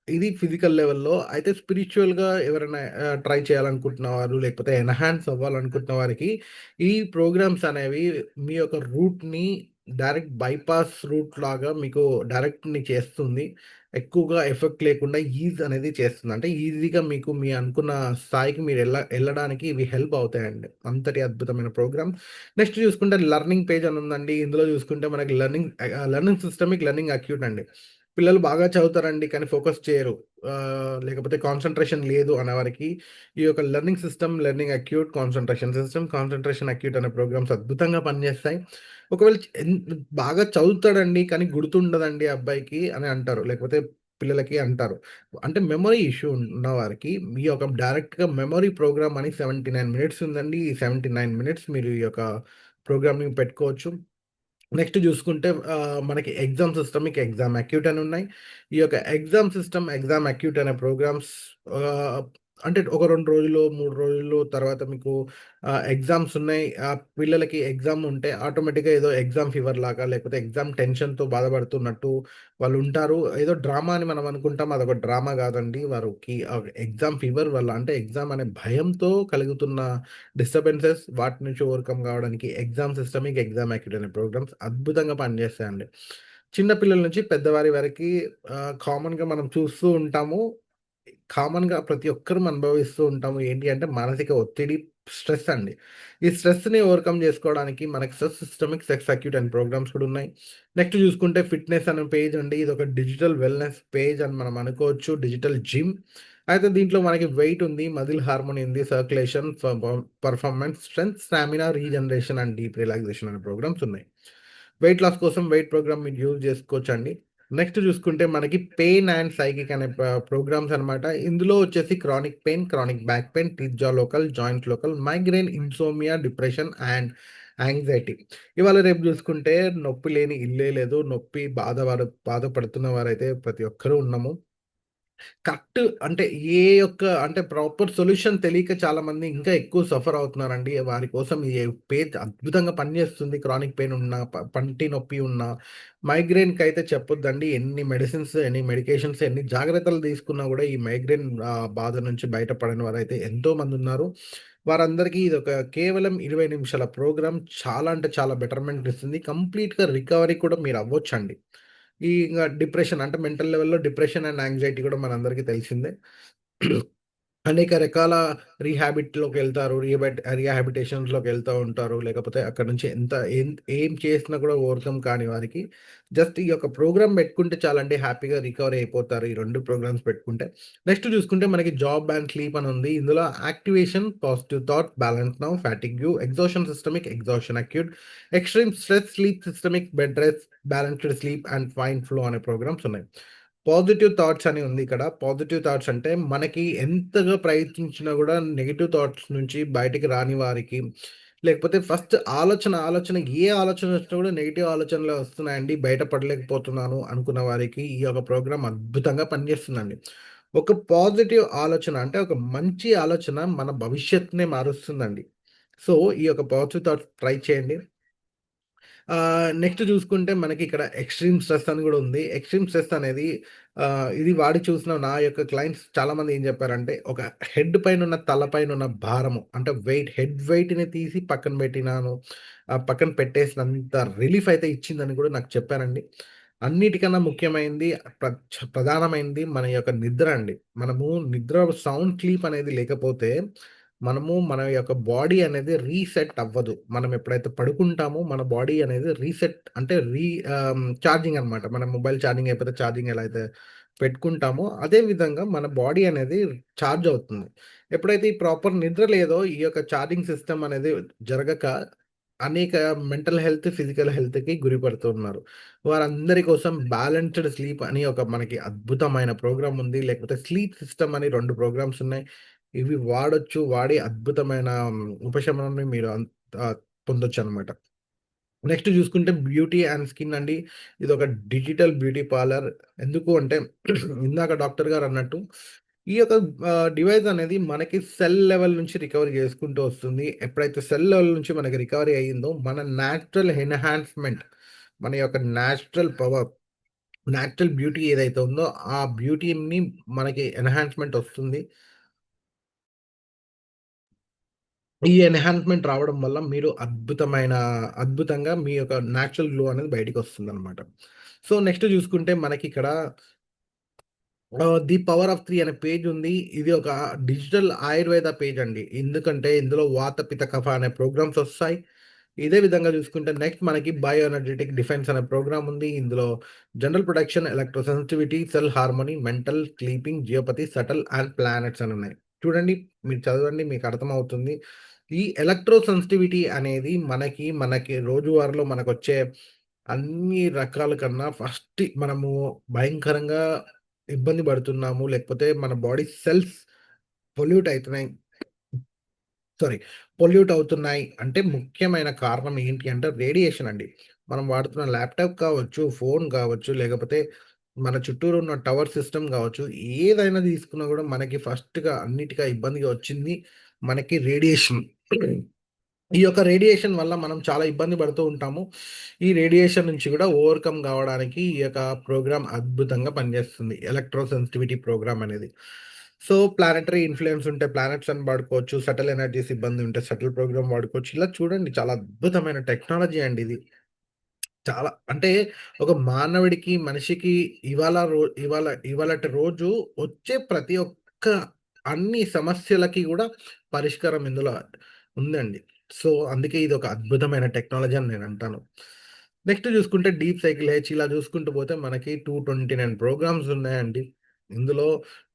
ఇది ఫిజికల్ లెవెల్‌లో. అయితే స్పిరిచ్యువల్‌గా ఎవరైనా ట్రై చేయాలనుకుంటున్న వారు, లేకపోతే ఎన్హాన్స్ అవ్వాలనుకుంటున్న వారికి, ఈ ప్రోగ్రామ్స్ అనేవి మీ యొక్క రూట్‌ని డైరెక్ట్ బైపాస్ రూట్ లాగా మీకు డైరెక్ట్‌ని చేస్తుంది. ఎక్కువగా ఎఫెక్ట్ లేకుండా ఈజ్ అనేది చేస్తుంది. అంటే ఈజీగా మీకు మీ అనుకున్న స్థాయికి మీరు ఎళ్ళడానికి ఇవి హెల్ప్ అవుతాయండి. అంతటి అద్భుతమైన ప్రోగ్రామ్. నెక్స్ట్ చూసుకుంటే లెర్నింగ్ పేజ్ అని ఉందండి. ఇందులో చూసుకుంటే మనకి లెర్నింగ్ సిస్టమిక్, లెర్నింగ్ అక్యూట్ అండి. పిల్లలు బాగా చదువుతారండి. కానీ ఫోకస్ చేయరు. లేకపోతే కాన్సంట్రేషన్ లేదు అనేవారికి ఈ యొక్క learning system, learning acute, concentration system, concentration acute అనే ప్రోగ్రామ్స్ అద్భుతంగా పనిచేస్తాయి. ఒకవేళ బాగా చదువుతాడండి కానీ గుర్తుండదండి ఆ అబ్బాయికి అని అంటారు. లేకపోతే పిల్లలకి అంటారు. అంటే మెమరీ ఇష్యూ ఉన్నవారికి మీ యొక్క డైరెక్ట్‌గా మెమరీ ప్రోగ్రామ్ అని 79 మినిట్స్ ఉందండి. ఈ 79 మినిట్స్ మీరు ఈ యొక్క ప్రోగ్రామ్‌ని పెట్టుకోవచ్చు. నెక్స్ట్ చూసుకుంటే మనకి ఎగ్జామ్ సిస్టమిక్, ఎగ్జామ్ అక్యూట్ అని ఉన్నాయి. ఈ యొక్క ఎగ్జామ్ సిస్టమ్, ఎగ్జామ్ అక్యూట్ అనే ప్రోగ్రామ్స్ ఆహ్, అంటే ఒక 2 రోజులో, 3 రోజుల్లో తర్వాత మీకు ఎగ్జామ్స్ ఉన్నాయి. పిల్లలకి ఎగ్జామ్ ఉంటే ఆటోమేటిక్‌గా ఏదో ఎగ్జామ్ ఫీవర్ లాగా లేకపోతే ఎగ్జామ్ టెన్షన్‌తో బాధపడుతున్నట్టు వాళ్ళు ఉంటారు. ఏదో డ్రామా అని మనం అనుకుంటాం. అదొక డ్రామా కాదండి. వారికి ఎగ్జామ్ ఫీవర్ వల్ల అంటే ఎగ్జామ్ అనే భయంతో కలుగుతున్న డిస్టర్బెన్సెస్ వాటి నుంచి ఓవర్‌కమ్ కావడానికి ఎగ్జామ్ సిస్టమిక్, ఎగ్జామ్ అక్యూట్ అనే ప్రోగ్రామ్స్ అద్భుతంగా పనిచేస్తాయండి. చిన్న పిల్లల నుంచి పెద్దవారి వరకి కామన్‌గా మనం చూస్తూ ఉంటాము. కామన్‌గా ప్రతి ఒక్కరం అనుభవిస్తూ ఉంటాము. ఏంటి అంటే మానసిక ఒత్తిడి, స్ట్రెస్ అండి. ఈ స్ట్రెస్‌ని ఓవర్‌కమ్ చేసుకోవడానికి మనకి స్ట్రెస్ సిస్టమిక్, స్ట్రెస్ అక్యూట్ అని ప్రోగ్రామ్స్ కూడా ఉన్నాయి. నెక్స్ట్ చూసుకుంటే ఫిట్‌నెస్ అనే పేజ్ అండి. ఇదొక డిజిటల్ వెల్‌నెస్ పేజ్ అని మనం అనుకోవచ్చు. Digital gym. అయితే దీంట్లో మనకి వెయిట్ ఉంది, మజిల్ హార్మోనీ ఉంది, circulation, performance, strength, stamina, regeneration and deep relaxation అనే ప్రోగ్రామ్స్ ఉన్నాయి. వెయిట్ లాస్ కోసం వెయిట్ ప్రోగ్రామ్ మీరు యూజ్ చేసుకోవచ్చండి. నెక్స్ట్ చూసుకుంటే మనకి పెయిన్ అండ్ సైకిక్ అనే ప్రోగ్రామ్స్ అనమాట. ఇందులో వచ్చేసి chronic pain, chronic back pain, teeth jaw local, joint local, migraine, insomnia, depression and anxiety. ఇవాళ రేపు చూసుకుంటే నొప్పి లేని ఇల్లే లేదు. నొప్పి బాధపడుతున్న వారైతే ప్రతి ఒక్కరు ఉన్నాము. కరెక్ట్ అంటే అంటే ప్రాపర్ సొల్యూషన్ తెలియక చాలామంది ఇంకా ఎక్కువ సఫర్ అవుతున్నారండి. వారి కోసం ఈ పేజ్ అద్భుతంగా పనిచేస్తుంది. క్రానిక్ పెయిన్ ఉన్నా, పంటి నొప్పి ఉన్నా, మైగ్రేన్‌కైతే చెప్పొద్దండి. ఎన్ని మెడిసిన్స్, ఎన్ని మెడికేషన్స్, ఎన్ని జాగ్రత్తలు తీసుకున్నా గూడా ఈ మైగ్రేన్ బాధ నుంచి బయటపడని వారైతే ఎంతోమందున్నారు. వారందరికీ ఇదొక కేవలం 20 నిమిషాల ప్రోగ్రామ్ చాలా అంటే చాలా బెటర్‌మెంట్ ఇస్తుంది. కంప్లీట్‌గా రికవరీ కూడా మీరు అవ్వొచ్చండి. డిప్రెషన్ అంటే మెంటల్ లెవెల్‌లో డిప్రెషన్ అండ్ యాంగ్జైటీ కూడా మనందరికీ తెలిసిందే. అనేక రకాల రీహాబిట్‌లోకెళ్తారు. రీహాబిటేషన్స్‌లోకెళ్తా ఉంటారు. లేకపోతే అక్కడి నుంచి ఏం చేసినా కూడా ఓవర్‌కమ్ కాని వారికి జస్ట్ ఈ యొక్క ప్రోగ్రామ్ పెట్టుకుంటే చాలండి హ్యాపీగా రికవరీ అయిపోతారు. ఈ 2 ప్రోగ్రామ్స్ పెట్టుకుంటే. నెక్స్ట్ చూసుకుంటే మనకి జాబ్ అండ్ స్లీప్ అని ఉంది. ఇందులో activation, positive thought, balance now, fatigue, exhaustion systemic, exhaustion acute, extreme stress, sleep systemic, bed rest, balanced sleep and fine flow అనే ప్రోగ్రామ్స్ ఉన్నాయి. పాజిటివ్ థాట్స్ అని ఉంది ఇక్కడ. పాజిటివ్ థాట్స్ అంటే మనకి ఎంతగా ప్రయత్నించినా గూడా నెగెటివ్ థాట్స్ నుంచి బయటికి రాని వారికి, లేకపోతే ఫస్ట్ ఆలోచన ఏ ఆలోచన వచ్చినా గూడా నెగెటివ్ ఆలోచనలే వస్తున్నాయండి. బయట పడలేకపోతున్నాను అనుకున్న వారికి ఈ యొక్క ప్రోగ్రామ్ అద్భుతంగా పనిచేస్తుందండి. ఒక పాజిటివ్ ఆలోచన అంటే ఒక మంచి ఆలోచన మన భవిష్యత్తునే మారుస్తుందండి. సో, ఈ యొక్క పాజిటివ్ థాట్స్ ట్రై చేయండి. నెక్స్ట్ చూసుకుంటే మనకిక్కడ ఎక్స్‌ట్రీమ్ స్ట్రెస్ అని గూడా ఉంది. ఎక్స్‌ట్రీమ్ స్ట్రెస్ అనేది ఇది వాడి చూసిన నా యొక్క క్లయింట్స్ చాలామంది ఏం చెప్పారంటే, ఒక హెడ్ పైనున్న తల పైనున్న భారము అంటే హెడ్ వెయిట్‌ని తీసి పక్కన పెట్టినాను. పక్కన పెట్టేసినంత రిలీఫ్ అయితే ఇచ్చిందని గూడా నాకు చెప్పారండి. అన్నిటికన్నా ముఖ్యమైనది ప్రధానమైనది మన యొక్క నిద్ర అండి. మనము నిద్ర సౌండ్ స్లీప్ అనేది లేకపోతే మన యొక్క బాడీ అనేది రీసెట్ అవ్వదు. మనం ఎప్పుడైతే పడుకుంటామో మన బాడీ అనేది రీసెట్ అంటే ఛార్జింగ్ అనమాట. మన మొబైల్ ఛార్జింగ్ అయిపోతే ఛార్జింగ్ ఎలా అయితే పెట్టుకుంటామో, అదే విధంగా మన బాడీ అనేది ఛార్జ్ అవుతుంది. ఎప్పుడైతే ఈ ప్రాపర్ నిద్ర లేదో ఈ యొక్క ఛార్జింగ్ సిస్టమ్ అనేది జరగక అనేక మెంటల్ హెల్త్, ఫిజికల్ హెల్త్‌కి గురిపడుతున్నారు. వారందరి కోసం బ్యాలెన్స్‌డ్ స్లీప్ అని ఒక మనకి అద్భుతమైన ప్రోగ్రామ్ ఉంది. లేకపోతే స్లీప్ సిస్టమ్ అని 2 ప్రోగ్రామ్స్ ఉన్నాయి. ఇవి వాడొచ్చు. వాడి అద్భుతమైన ఉపశమనాన్ని మీరు ఆహ్, పొందొచ్చనమాట. నెక్స్ట్ చూసుకుంటే బ్యూటీ అండ్ స్కిన్ అండి. ఇదొక డిజిటల్ బ్యూటీ పార్లర్. ఎందుకు అంటే ఇందాక డాక్టర్ గారన్నట్టు ఈ యొక్క డివైస్ అనేది మనకి సెల్ లెవెల్ నుంచి రికవరీ చేసుకుంటూ వస్తుంది. ఎప్పుడైతే సెల్ లెవెల్ నుంచి మనకి రికవరీ అయ్యిందో మన న్యాచురల్ ఎన్హాన్స్‌మెంట్ మన యొక్క న్యాచురల్ పవర్, న్యాచురల్ బ్యూటీ ఏదైతే ఉందో ఆ బ్యూటీని మనకి ఎన్హాన్స్‌మెంట్ వస్తుంది. ఈ ఎన్హాన్స్‌మెంట్ రావడం వల్ల మీరు అద్భుతంగా మీ యొక్క న్యాచురల్ గ్లో అనేది బయటికొస్తుందనమాట. సో, నెక్స్ట్ చూసుకుంటే మనకిక్కడ ది పవర్ ఆఫ్ త్రీ అనే పేజ్ ఉంది. ఇది ఒక డిజిటల్ ఆయుర్వేద పేజ్ అండి. ఎందుకంటే ఇందులో వాత పిత కఫ అనే ప్రోగ్రామ్స్ వస్తాయి. ఇదే విధంగా చూసుకుంటే నెక్స్ట్ మనకి బయో ఎనర్జెటిక్ డిఫెన్స్ అనే ప్రోగ్రామ్ ఉంది. ఇందులో general protection, electro sensitivity, cell harmony, mental, sleeping, geopathy, subtle and planets అని ఉన్నాయి. చూడండి, మీరు చదవండి, మీకు అర్థమవుతుంది. ఈ ఎలక్ట్రో సెన్సిటివిటీ అనేది మనకి రోజువారీలో మనకొచ్చే అన్ని రకాల కన్నా ఫస్ట్ మనము భయంకరంగా ఇబ్బంది పడుతున్నాము. లేకపోతే మన బాడీ సెల్స్ పొల్యూట్ అయితున్నాయి. సారీ, పొల్యూట్ అవుతున్నాయి అంటే ముఖ్యమైన కారణం ఏంటి అంటే రేడియేషన్ అండి. మనం వాడుతున్న ల్యాప్‌టాప్ కావచ్చు, ఫోన్ కావచ్చు, లేకపోతే మన చుట్టూరు ఉన్న టవర్ సిస్టమ్ కావచ్చు, ఏదైనా తీసుకున్నా కూడా మనకి ఫస్ట్‌గా అన్నిటిగా ఇబ్బందిగా వచ్చింది మనకి రేడియేషన్. ఈ యొక్క రేడియేషన్ వల్ల మనం చాలా ఇబ్బంది పడుతూ ఉంటాము. ఈ రేడియేషన్ నుంచి కూడా ఓవర్‌కమ్ కావడానికి ఈ యొక్క ప్రోగ్రామ్ అద్భుతంగా పనిచేస్తుంది. ఎలక్ట్రో సెన్సిటివిటీ ప్రోగ్రామ్ అనేది. సో, ప్లానెటరీ ఇన్‌ఫ్లుయెన్స్ ఉంటే ప్లానెట్స్ అని వాడుకోవచ్చు. సటిల్ ఎనర్జీస్ ఇబ్బంది ఉంటే సటిల్ ప్రోగ్రామ్ వాడుకోవచ్చు. ఇలా చూడండి, చాలా అద్భుతమైన టెక్నాలజీ అండి ఇది. చాలా అంటే ఒక మానవుడికి, మనిషికి ఇవాళటి రోజు వచ్చే ప్రతి ఒక్క అన్ని సమస్యలకి గూడా పరిష్కారం ఇందులో ఉందండి. సో, అందుకే ఇదొక అద్భుతమైన టెక్నాలజీ అని నేనంటాను. నెక్స్ట్ చూసుకుంటే డీప్ సైకిల్ హెచ్ ఇలా చూసుకుంటూ పోతే మనకి 229 ప్రోగ్రామ్స్ ఉన్నాయండి. ఇందులో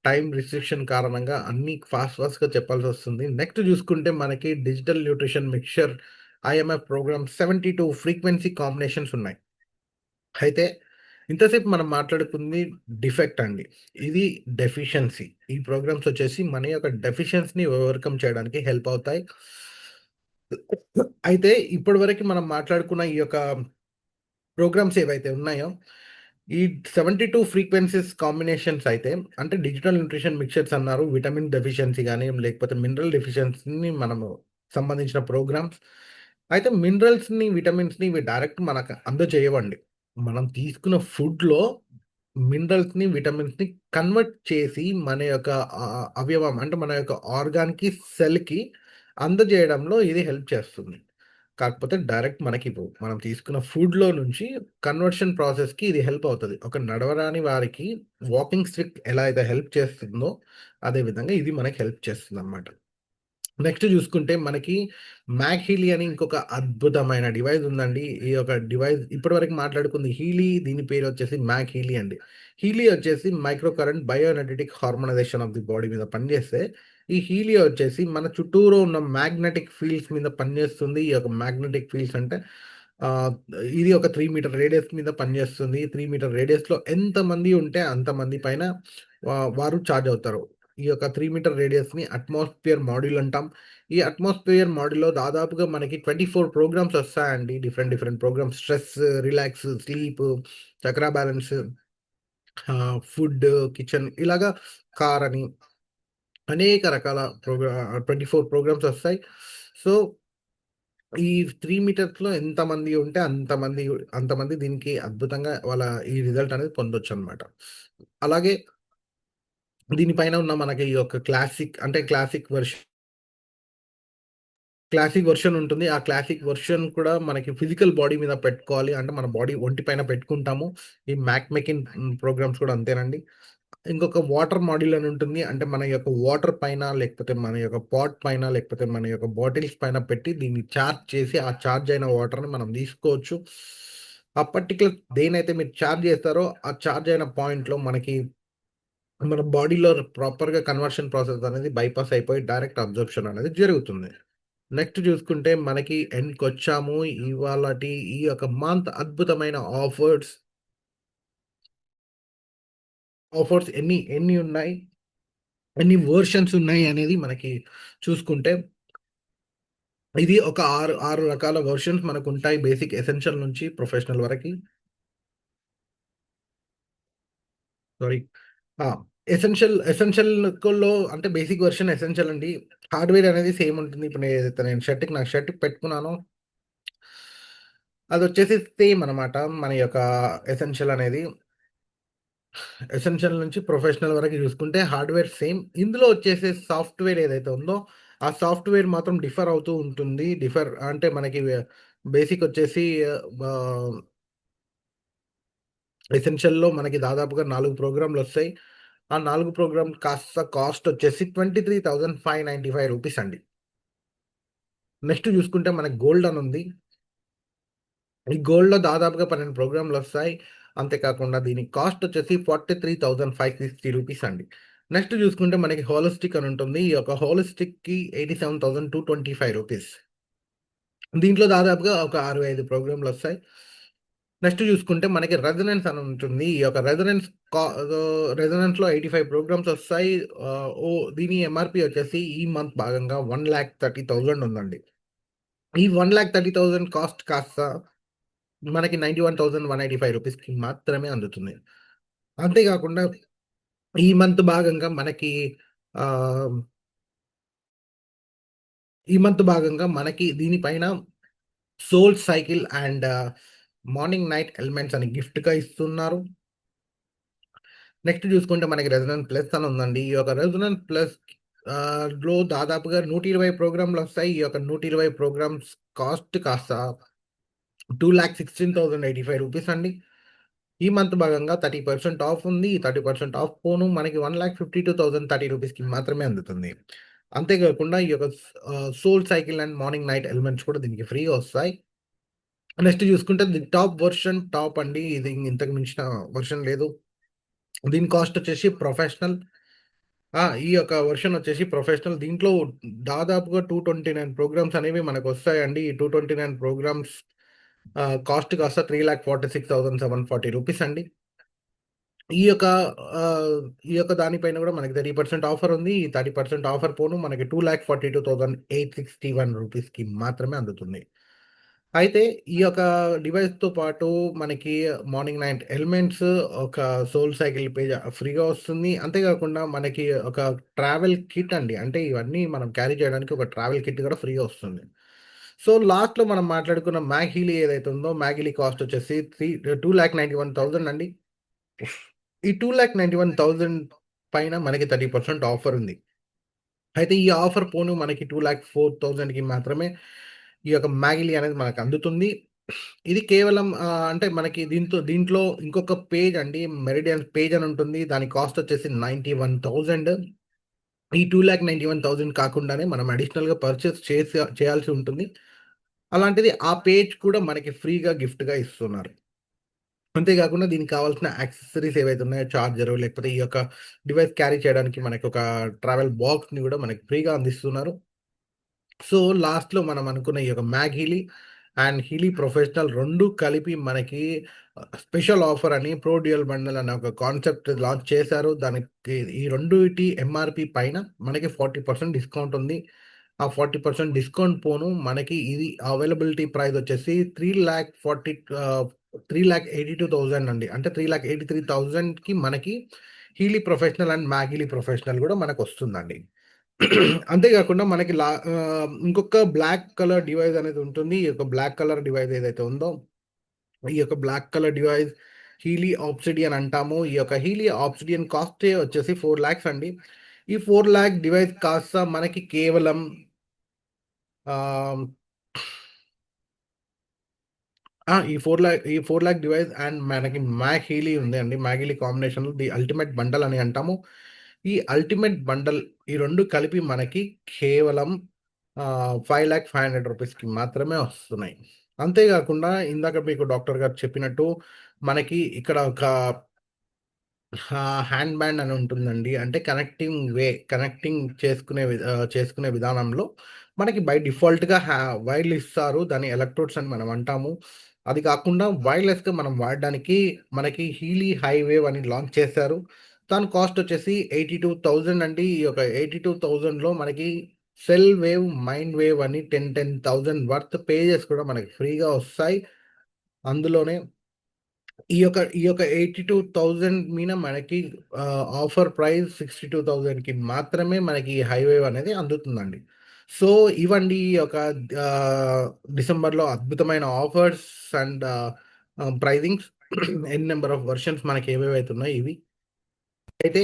టైమ్ రిస్ట్రిక్షన్ కారణంగా అన్నీ ఫాస్ట్‌గా చెప్పాల్సొస్తుంది. నెక్స్ట్ చూసుకుంటే మనకి digital nutrition mixture IMF program 72 frequency combinations ఉన్నాయి. అయితే ఇంతసేపు మనం మాట్లాడుకుంది డిఫెక్ట్ అండి. ఇది డెఫిషియన్సీ. ఈ ప్రోగ్రామ్స్ వచ్చేసి మన యొక్క డెఫిషియన్సీని ఓవర్‌కమ్ చేయడానికి హెల్ప్ అవుతాయి. అయితే ఇప్పటివరకు మనం మాట్లాడుకున్న ఈ యొక్క ప్రోగ్రామ్స్ ఏవైతే ఉన్నాయో, ఈ 72 ఫ్రీక్వెన్సీస్ కాంబినేషన్స్ అయితే అంటే డిజిటల్ న్యూట్రిషన్ మిక్చర్స్ అన్నారు. విటమిన్ డెఫిషియన్సీ గాని, లేకపోతే మినరల్ డెఫిషియన్సీని మనము సంబంధించిన ప్రోగ్రామ్స్. అయితే మినరల్స్‌ని, విటమిన్స్‌ని ఇవి డైరెక్ట్ మనకు అందజేయవండి. మనం తీసుకున్న ఫుడ్‌లో మినరల్స్‌ని, విటమిన్స్‌ని కన్వర్ట్ చేసి మన యొక్క అవయవం అంటే మన యొక్క ఆర్గాన్‌కి, సెల్‌కి అందజేయడంలో ఇది హెల్ప్ చేస్తుంది. కాకపోతే డైరెక్ట్ మనకివ్వవు. మనం తీసుకున్న ఫుడ్‌లో నుంచి కన్వర్షన్ ప్రాసెస్‌కి ఇది హెల్ప్ అవుతది. ఒక నడవరాని వారికి వాకింగ్ స్టిక్ ఎలా అయితే హెల్ప్ చేస్తుందో, అదే విధంగా ఇది మనకి హెల్ప్ చేస్తుందనమాట. నెక్స్ట్ చూసుకుంటే మనకి మ్యాక్ హీలీ అని ఇంకొక అద్భుతమైన డివైస్ ఉందండి. ఈ యొక్క డివైస్ ఇప్పటివరకు మాట్లాడుకుంది హీలీ, దీని పేరొచ్చేసి మ్యాక్ హీలీ అండి. హీలీ వచ్చేసి micro current bioenergetic harmonization of the body మీద పనిచేస్తే, ఈ హీలీ వచ్చేసి మన చుట్టూరు ఉన్న మ్యాగ్నెటిక్ ఫీల్డ్స్ మీద పనిచేస్తుంది. ఈ యొక్క మ్యాగ్నెటిక్ ఫీల్డ్స్ అంటే ఆహ్, ఇది ఒక 3 మీటర్ రేడియస్ మీద పనిచేస్తుంది. 3 మీటర్ రేడియస్‌లో ఎంతమంది ఉంటే అంతమంది పైన వారు చార్జ్ అవుతారు. ఈ యొక్క 3 మీటర్ రేడియస్‌ని అట్మాస్ఫియర్ మాడ్యూల్ అంటాం. ఈ అట్మాస్ఫియర్ మాడ్యూల్‌లో దాదాపుగా మనకి 24 ప్రోగ్రామ్స్ వస్తాయండి. Different programs stress, relax, sleep, chakra balance, food, kitchen ఇలాగా కార్ అని అనేక రకాల 24 ప్రోగ్రామ్స్ వస్తాయి. సో, ఈ 3 మీటర్స్‌లో ఎంతమంది ఉంటే అంతమంది దీనికి అద్భుతంగా వాళ్ళ ఈ రిజల్ట్ అనేది పొందొచ్చనమాట. అలాగే దీనిపైన ఉన్న మనకి ఈ యొక్క క్లాసిక్ వెర్షన్ ఉంటుంది. ఆ క్లాసిక్ వెర్షన్ కూడా మనకి ఫిజికల్ బాడీ మీద పెట్టుకోవాలి. అంటే మన బాడీ ఒంటి పైన పెట్టుకుంటాము. ఈ మెకిన్ ప్రోగ్రామ్స్ కూడా అంతేనండి. ఇంకొక వాటర్ మాడ్యూల్ అని ఉంటుంది. అంటే మన యొక్క వాటర్ పైన, లేకపోతే మన యొక్క పాట్ పైన, లేకపోతే మన యొక్క బాటిల్స్ పైన పెట్టి దీన్ని చార్జ్ చేసి, ఆ చార్జ్ అయిన వాటర్‌ని మనం తీసుకోవచ్చు. ఆ పర్టిక్యులర్ దేనైతే మీరు చార్జ్ చేస్తారో, ఆ చార్జ్ అయిన పాయింట్‌లో మనకి మన బాడీలో ప్రాపర్‌గా కన్వర్షన్ ప్రాసెస్ అనేది బైపాస్ అయిపోయి డైరెక్ట్ అబ్జర్ప్షన్ అనేది జరుగుతుంది. నెక్స్ట్ చూసుకుంటే మనకి ఎండ్‌కొచ్చాము. ఇవాళటి ఈ యొక్క మంత్ అద్భుతమైన ఆఫర్స్ ఎన్ని ఉన్నాయి, ఎన్ని వెర్షన్స్ ఉన్నాయి అనేది మనకి చూసుకుంటే, ఇది ఒక 6 రకాల వెర్షన్స్ మనకుంటాయి. బేసిక్, ఎసెన్షియల్ నుంచి ప్రొఫెషనల్ వరకి. సారీ. ఆ! ఎసెన్షియల్‌లో అంటే బేసిక్ వెర్షన్ ఎసెన్షియల్ అండి. హార్డ్‌వేర్ అనేది సేమ్ ఉంటుంది. ఇప్పుడు ఏదైతే నేను నా షర్ట్‌కి పెట్టుకున్నానో, అదొచ్చేసి సేమ్ అనమాట. మన యొక్క ఎసెన్షియల్ అనేది. ఎసెన్షియల్ నుంచి ప్రొఫెషనల్ వరకు చూసుకుంటే హార్డ్‌వేర్ సేమ్. ఇందులో వచ్చేసే సాఫ్ట్‌వేర్ ఏదైతే ఉందో, ఆ సాఫ్ట్‌వేర్ మాత్రం డిఫర్ అవుతూ ఉంటుంది. అంటే మనకి బేసిక్ వచ్చేసి ఆహ్, ఎసెన్షియల్‌లో మనకి దాదాపుగా 4 ప్రోగ్రామ్‌లొస్తాయి. ఆ 4 ప్రోగ్రామ్ కాస్ట్ వచ్చేసి రూ. 23,595 అండి. నెక్స్ట్ చూసుకుంటే మనకి గోల్డ్ అని ఉంది. ఈ గోల్డ్‌లో దాదాపుగా 12 ప్రోగ్రామ్‌లొస్తాయి. అంతేకాకుండా దీని కాస్ట్ వచ్చేసి రూ. 43,560 అండి. నెక్స్ట్ చూసుకుంటే మనకి హోలిస్టిక్ అని ఉంటుంది. ఈ యొక్క హోలిస్టిక్‌కి రూ. 87,225. దీంట్లో దాదాపుగా ఒక 65 ప్రోగ్రామ్‌లొస్తాయి. నెక్స్ట్ చూసుకుంటే మనకి రెజొనెన్స్ అని ఉంటుంది. ఈ యొక్క రెజొనెన్స్‌లో 85 ప్రోగ్రామ్స్ వస్తాయి. దీని ఎంఆర్‌పీ వచ్చేసి ఈ మంత్ భాగంగా 1,30,30,000 ఉందండి. ఈ 1,30,30,000 కాస్ట్ కాస్త మనకి రూ. 91,185కి మాత్రమే అందుతుంది. అంతేకాకుండా ఈ మంత్ భాగంగా మనకి ఆహ్, ఈ మంత్ భాగంగా మనకి దీనిపైన soul cycle and morning night elements అని గిఫ్ట్‌గా ఇస్తున్నారు. నెక్స్ట్ చూసుకుంటే మనకి రెజొనెన్స్ ప్లస్ అని ఉందండి. ఈ యొక్క రెజొనెన్స్ ప్లస్ లో దాదాపుగా 120 ప్రోగ్రామ్‌లొస్తాయి. ఈ యొక్క 120 ప్రోగ్రామ్స్ కాస్ట్ కాస్త రూ. 2,16,085 అండి. ఈ మంత్ భాగంగా 30% ఆఫ్ ఉంది. ఈ 30% ఆఫ్ పోను మనకి 1,52,030 మాత్రమే అందుతుంది. అంతేకాకుండా ఈ యొక్క soul cycle and morning night elements కూడా దీనికి ఫ్రీగా వస్తాయి. నెక్స్ట్ చూసుకుంటే ది టాప్ వెర్షన్ టాప్ అండి. ఇది ఇంతకు మించిన వెర్షన్ లేదు. దీని కాస్ట్ వచ్చేసి ప్రొఫెషనల్. ఈ యొక్క వెర్షన్ వచ్చేసి ప్రొఫెషనల్. దీంట్లో దాదాపుగా 229 ప్రోగ్రామ్స్ అనేవి మనకొస్తాయండి. ఈ 229 ప్రోగ్రామ్స్ కాస్ట్ కాస్త రూ. 3,46,740 అండి. ఈ యొక్క ఈ యొక్క దానిపైన గూడా మనకి 30% ఆఫర్ ఉంది. ఈ 30% ఆఫర్ పోను మనకి రూ. 2,42,861కి మాత్రమే అందుతుంది. అయితే ఈ యొక్క డివైస్‌తో పాటు మనకి మార్నింగ్ నైట్ ఎలిమెంట్స్, ఒక సోల్ సైకిల్ పేజ్ ఫ్రీగా వస్తుంది. అంతేకాకుండా మనకి ఒక ట్రావెల్ కిట్ అండి. అంటే ఇవన్నీ మనం క్యారీ చేయడానికి ఒక ట్రావెల్ కిట్ కూడా ఫ్రీగా వస్తుంది. సో, లాస్ట్‌లో మనం మాట్లాడుకున్న మ్యాక్ హీలీ ఏదైతే ఉందో మ్యాక్ హీలీ కాస్ట్ వచ్చేసి 2,91,000 అండి. ఈ 2,91,000 పైన మనకి 30% ఆఫర్ ఉంది. అయితే ఈ ఆఫర్ పోను మనకి 2,04,000కి మాత్రమే ఈ యొక్క మ్యాగిలీ అనేది మనకు అందుతుంది. ఇది కేవలం అంటే మనకి దీంట్లో ఇంకొక పేజ్ అండి. మెరిడియన్ పేజ్ అని ఉంటుంది. దాని కాస్ట్ వచ్చేసి 91,000. ఈ 2,91,000 కాకుండానే మనం అడిషనల్‌గా పర్చేస్ చేయాల్సి ఉంటుంది. అలాంటిది ఆ పేజ్ కూడా మనకి ఫ్రీగా గిఫ్ట్‌గా ఇస్తున్నారు. అంతే గాకుండా దీనికి కావాల్సిన యాక్సెసరీస్ ఏవైతే ఉన్నాయో చార్జరు లేకపోతే ఈ యొక్క డివైస్ క్యారీ చేయడానికి మనకొక ట్రావెల్ బాక్స్‌ని గూడా మనకి ఫ్రీగా అందిస్తున్నారు. సో, లాస్ట్‌లో మనం అనుకున్న ఈ యొక్క మ్యాగ్ హీలీ అండ్ హీలీ ప్రొఫెషనల్ 2 కలిపి మనకి స్పెషల్ ఆఫర్ అని ప్రో డ్యూయల్ బండల్ అనే ఒక కాన్సెప్ట్ లాంచ్ చేశారు. దానికి ఈ రెండిటి ఎంఆర్‌పి పైన మనకి 40% డిస్కౌంట్ ఉంది. ఆ 40% డిస్కౌంట్ పోను మనకి ఇది అవైలబిలిటీ ప్రైస్ వచ్చేసి 3,82,000 అండి. అంటే 3,83,000కి మనకి Healy professional and Mag Healy professional గూడా మనకొస్తుందండి. అంతే గాకుండా మనకి ఇంకొక బ్లాక్ కలర్ డివైస్ అనేది ఉంటుంది. ఈ యొక్క బ్లాక్ కలర్ డివైస్ ఏదైతే ఉందో, ఈ యొక్క black colour device Healy obsidian అంటాము. ఈ యొక్క హీలీ ఆబ్సిడియన్ కాస్టే వచ్చేసి 4,00,000 అండి. ఈ 4,00,000 డివైస్ కాస్త మనకి కేవలం ఆహ్, ఈ 4,00,000 డివైస్ అండ్ మనకి మ్యాక్ హీలీ ఉందండి. మ్యాక్ హీలీ కాంబినేషన్‌లో ది అల్టిమేట్ బండల్ అని అంటాము. ఈ అల్టిమేట్ బండల్ ఈ 2 కలిపి మనకి కేవలం 5,500 మాత్రమే వస్తున్నాయి. అంతే గాకుండా ఇందాక మీకు డాక్టర్ గారు చెప్పినట్టు మనకి ఇక్కడ ఒక హ్యాండ్ బ్యాండ్ అని ఉంటుందండి. అంటే కనెక్టింగ్ చేసుకునే విధానంలో మనకి బై డిఫాల్ట్‌గా వైర్లు ఇస్తారు. దాన్ని ఎలక్ట్రోడ్స్ అని మనం అంటాము. అది కాకుండా వైర్‌లెస్‌గా మనం వాడడానికి మనకి హీలీ హై వేవ్ అని లాంచ్ చేశారు. దాని కాస్ట్ వచ్చేసి 82,000 అండి. ఈ యొక్క 82,000లో మనకి సెల్ వేవ్, మైండ్ వేవ్ అని 10,000 వర్త్ పేజెస్ కూడా మనకి ఫ్రీగా వస్తాయి. అందులోనే ఈ యొక్క 82,000 మీద మనకి ఆఫర్ ప్రైస్ 62,000కి మాత్రమే మనకి ఈ హైవేవ్ అనేది అందుతుందండి. సో, ఇవండి ఈ యొక్క డిసెంబర్‌లో అద్భుతమైన offers and pricings N number of versions మనకి ఏవేవైతే ఉన్నాయో ఇవి. అయితే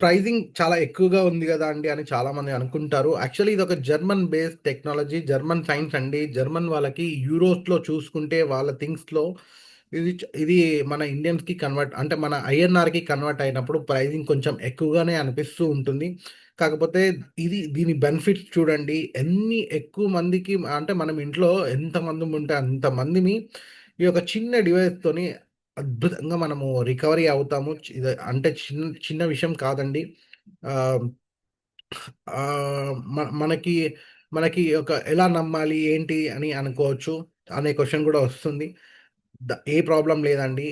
ప్రైజింగ్ చాలా ఎక్కువగా ఉంది గదా అండి అని చాలామంది అనుకుంటారు. యాక్చువల్లీ ఇదొక German based technology, German science అండి. జర్మన్ వాళ్ళకి యూరోస్‌లో చూసుకుంటే వాళ్ళ థింగ్స్‌లో ఇది మన ఇండియన్స్‌కి కన్వర్ట్ అంటే మన ఐఎన్ఆర్‌కి కన్వర్ట్ అయినప్పుడు ప్రైజింగ్ కొంచెం ఎక్కువగానే అనిపిస్తూ ఉంటుంది. కాకపోతే దీని బెనిఫిట్స్ చూడండి. ఎన్ని ఎక్కువ మందికి అంటే మనం ఇంట్లో ఎంతమంది ఉంటే అంతమందిని ఈ యొక్క చిన్న డివైస్‌తోని అద్భుతంగా మనము రికవరీ అవుతాము. ఇది అంటే చిన్న విషయం కాదండి. ఆహ్, మనకి ఒక ఎలా నమ్మాలి ఏంటి అని అనుకోవచ్చు అనే క్వెషన్ కూడా వస్తుంది. ఏ ప్రాబ్లమ్ లేదండి.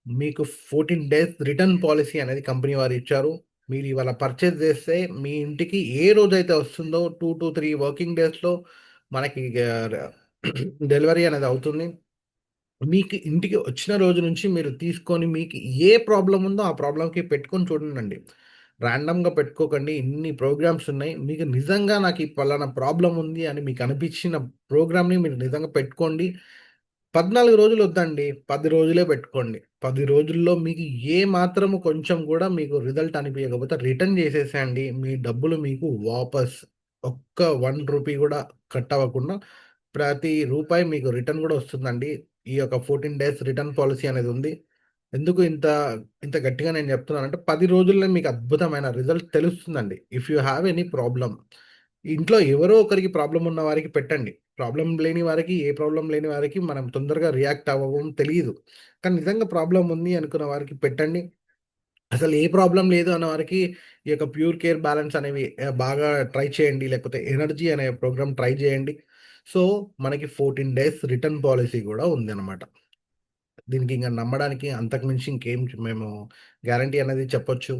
మీకు 14 డేస్ రిటర్న్ పాలిసీ అనేది కంపెనీ వారు ఇచ్చారు. మీరు ఇవాళ పర్చేజ్ చేస్తే మీ ఇంటికి ఏ రోజైతే వస్తుందో 2-3 వర్కింగ్ డేస్‌లో మనకి డెలివరీ అనేది అవుతుంది. మీకు ఇంటికి వచ్చిన రోజు నుంచి మీరు తీసుకొని మీకు ఏ ప్రాబ్లమ్ ఉందో ఆ ప్రాబ్లమ్‌కి పెట్టుకొని చూడండండి. రాండమ్‌గా పెట్టుకోకండి. ఇన్ని ప్రోగ్రామ్స్ ఉన్నాయి. మీకు నిజంగా నాకు ఈ పలానా ప్రాబ్లమ్ ఉంది అని మీకు అనిపించిన ప్రోగ్రామ్‌ని మీరు నిజంగా పెట్టుకోండి. 14 రోజులు వద్దండి. 10 రోజులే పెట్టుకోండి. 10 రోజుల్లో మీకు ఏ మాత్రము కొంచెం కూడా మీకు రిజల్ట్ అనిపియకపోతే రిటర్న్ చేసేసేయండి. మీ డబ్బులు మీకు వాపస్. ఒక్క రూ. 1 కూడా కట్ అవ్వకుండా ప్రతి రూపాయి మీకు రిటర్న్ కూడా వస్తుందండి. ఈ యొక్క 14 డేస్ రిటర్న్ పాలిసీ అనేది ఉంది. ఎందుకు ఇంత గట్టిగా నేను చెప్తున్నానంటే 10 రోజుల్లో మీకు అద్భుతమైన రిజల్ట్ తెలుస్తుందండి. If you have any problem ఇంట్లో ఎవరో ఒకరికి ప్రాబ్లమ్ ఉన్న వారికి పెట్టండి. ప్రాబ్లమ్ లేని వారికి, ఏ ప్రాబ్లమ్ లేని వారికి మనం తొందరగా రియాక్ట్ అవ్వము తెలీదు. కానీ నిజంగా ప్రాబ్లమ్ ఉంది అనుకున్న వారికి పెట్టండి. అసలు ఏ ప్రాబ్లమ్ లేదు అన్న వారికి ఈ యొక్క ప్యూర్ కేర్ బ్యాలెన్స్ అనేవి బాగా ట్రై చేయండి. లేకపోతే ఎనర్జీ అనే ప్రోగ్రామ్ ట్రై చేయండి. సో, మనకి 14 డేస్ రిటర్న్ పాలిసీ గూడా ఉందనమాట. దీనికి ఇంక నమ్మడానికి అంతకు మించి ఇంకేం మేము గ్యారంటీ అనేది చెప్పొచ్చు.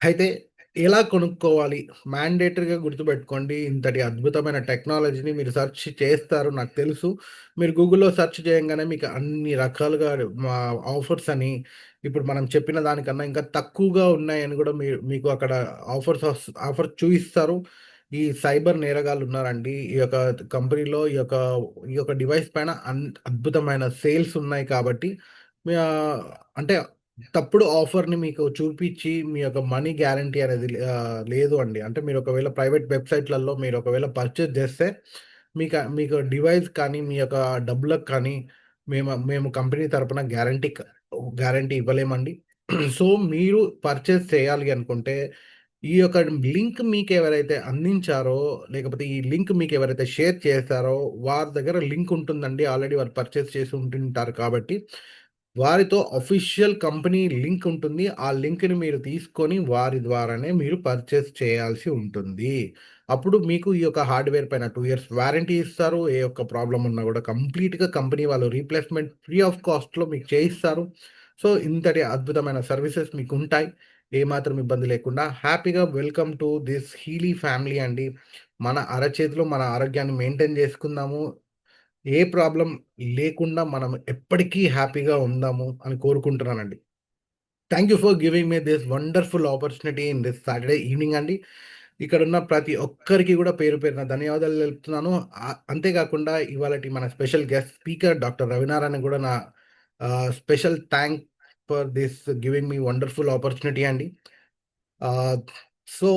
అయితే ఎలా కొనుక్కోవాలి? మ్యాండేటరీగా గుర్తుపెట్టుకోండి. ఇంతటి అద్భుతమైన టెక్నాలజీని మీరు సెర్చ్ చేస్తారు నాకు తెలుసు. మీరు గూగుల్‌లో సెర్చ్ చేయంగానే మీకు అన్ని రకాలుగా మా ఆఫర్స్ అని, ఇప్పుడు మనం చెప్పిన దానికన్నా ఇంకా తక్కువగా ఉన్నాయని గూడా మీకు అక్కడ ఆఫర్ చూయిస్తారు. ఈ సైబర్ నేరగాళ్ళున్నారండి. ఈ యొక్క కంపెనీలో ఈ యొక్క డివైస్ పైన అద్భుతమైన సేల్స్ ఉన్నాయి కాబట్టి ఆహ్, అంటే తప్పుడు ఆఫర్‌ని మీకు చూపిచ్చి, మీ యొక్క మనీ గ్యారంటీ అనేది లేదు అండి. అంటే మీరు ఒకవేళ ప్రైవేట్ వెబ్‌సైట్‌లలో మీరు ఒకవేళ పర్చేజ్ చేస్తే, మీకు డివైస్ కానీ, మీ యొక్క డబ్బులకు కానీ, మేము కంపెనీ తరపున గ్యారంటీ ఇవ్వలేమండి. సో, మీరు పర్చేజ్ చేయాలి అనుకుంటే, ఈ యొక్క లింక్ మీకెవరైతే అందించారో, లేకపోతే ఈ లింక్ మీకెవరైతే షేర్ చేశారో, వారి దగ్గర లింక్ ఉంటుందండి. ఆల్రెడీ వారు పర్చేజ్ చేసి ఉంటుంటారు కాబట్టి, వారితో అఫీషియల్ కంపెనీ లింక్ ఉంటుంది. ఆ లింక్‌ని మీరు తీసుకొని వారి ద్వారానే మీరు పర్చేజ్ చేయాల్సి ఉంటుంది. అప్పుడు మీకు ఈ యొక్క హార్డ్‌వేర్ పైన 2 ఇయర్స్ వారంటీ ఇస్తారు. ఏ ఒక్క ప్రాబ్లమ్ ఉన్నా గూడా కంప్లీట్‌గా కంపెనీ వాళ్ళు రీప్లేస్‌మెంట్ ఫ్రీ ఆఫ్ కాస్ట్‌లో మీకు చేయిస్తారు. సో, ఇంతటి అద్భుతమైన సర్వీసెస్ మీకుంటాయి. ఏమాత్రం ఇబ్బంది లేకుండా. హ్యాపీగా welcome to this Healy family అండి. మన అరచేతిలో మన ఆరోగ్యాన్ని మెయింటైన్ చేసుకుందాము. ఏ ప్రాబ్లమ్ లేకుండా మనం ఎప్పటికీ హ్యాపీగా ఉందాము అని కోరుకుంటున్నానండి. Thank you for giving me this wonderful opportunity in this Saturday evening అండి. ఇక్కడున్న ప్రతి ఒక్కరికి గూడా పేరు పేరున ధన్యవాదాలు తెలుపుతున్నాను. అంతే కాకుండా ఇవాళటి మన special guest speaker doctor Ravinarayana గూడా నా special thank for this giving me wonderful opportunity అండి. ఆహ్, సో,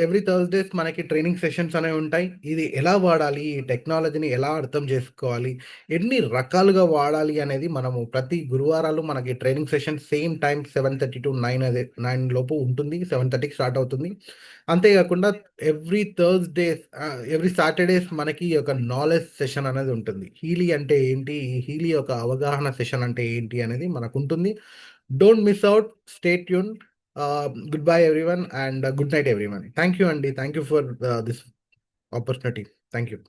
ఎవ్రీ థర్స్‌డేస్ మనకి ట్రైనింగ్ సెషన్స్ అనేవుంటాయి. ఇది ఎలా వాడాలి? ఈ టెక్నాలజీని ఎలా అర్థం చేసుకోవాలి? ఎన్ని రకాలుగా వాడాలి అనేది మనము ప్రతి గురువారాలు మనకి ట్రైనింగ్ సెషన్ సేమ్ టైమ్ 7:30-9 9 లోపు ఉంటుంది. 7:30కి స్టార్ట్ అవుతుంది. అంతే గాకుండా ఎవ్రీ సాటర్‌డేస్ మనకి ఒక నాలెడ్జ్ సెషన్ అనేది ఉంటుంది. హీలీ అంటే ఏంటి? ఈ హీలీ యొక్క అవగాహన సెషన్ అంటే ఏంటి? అనేది మనకుంటుంది. Don't miss out. Stay tune. Goodbye everyone and good night everyone. Thank you, Andy. Thank you for this opportunity. Thank you.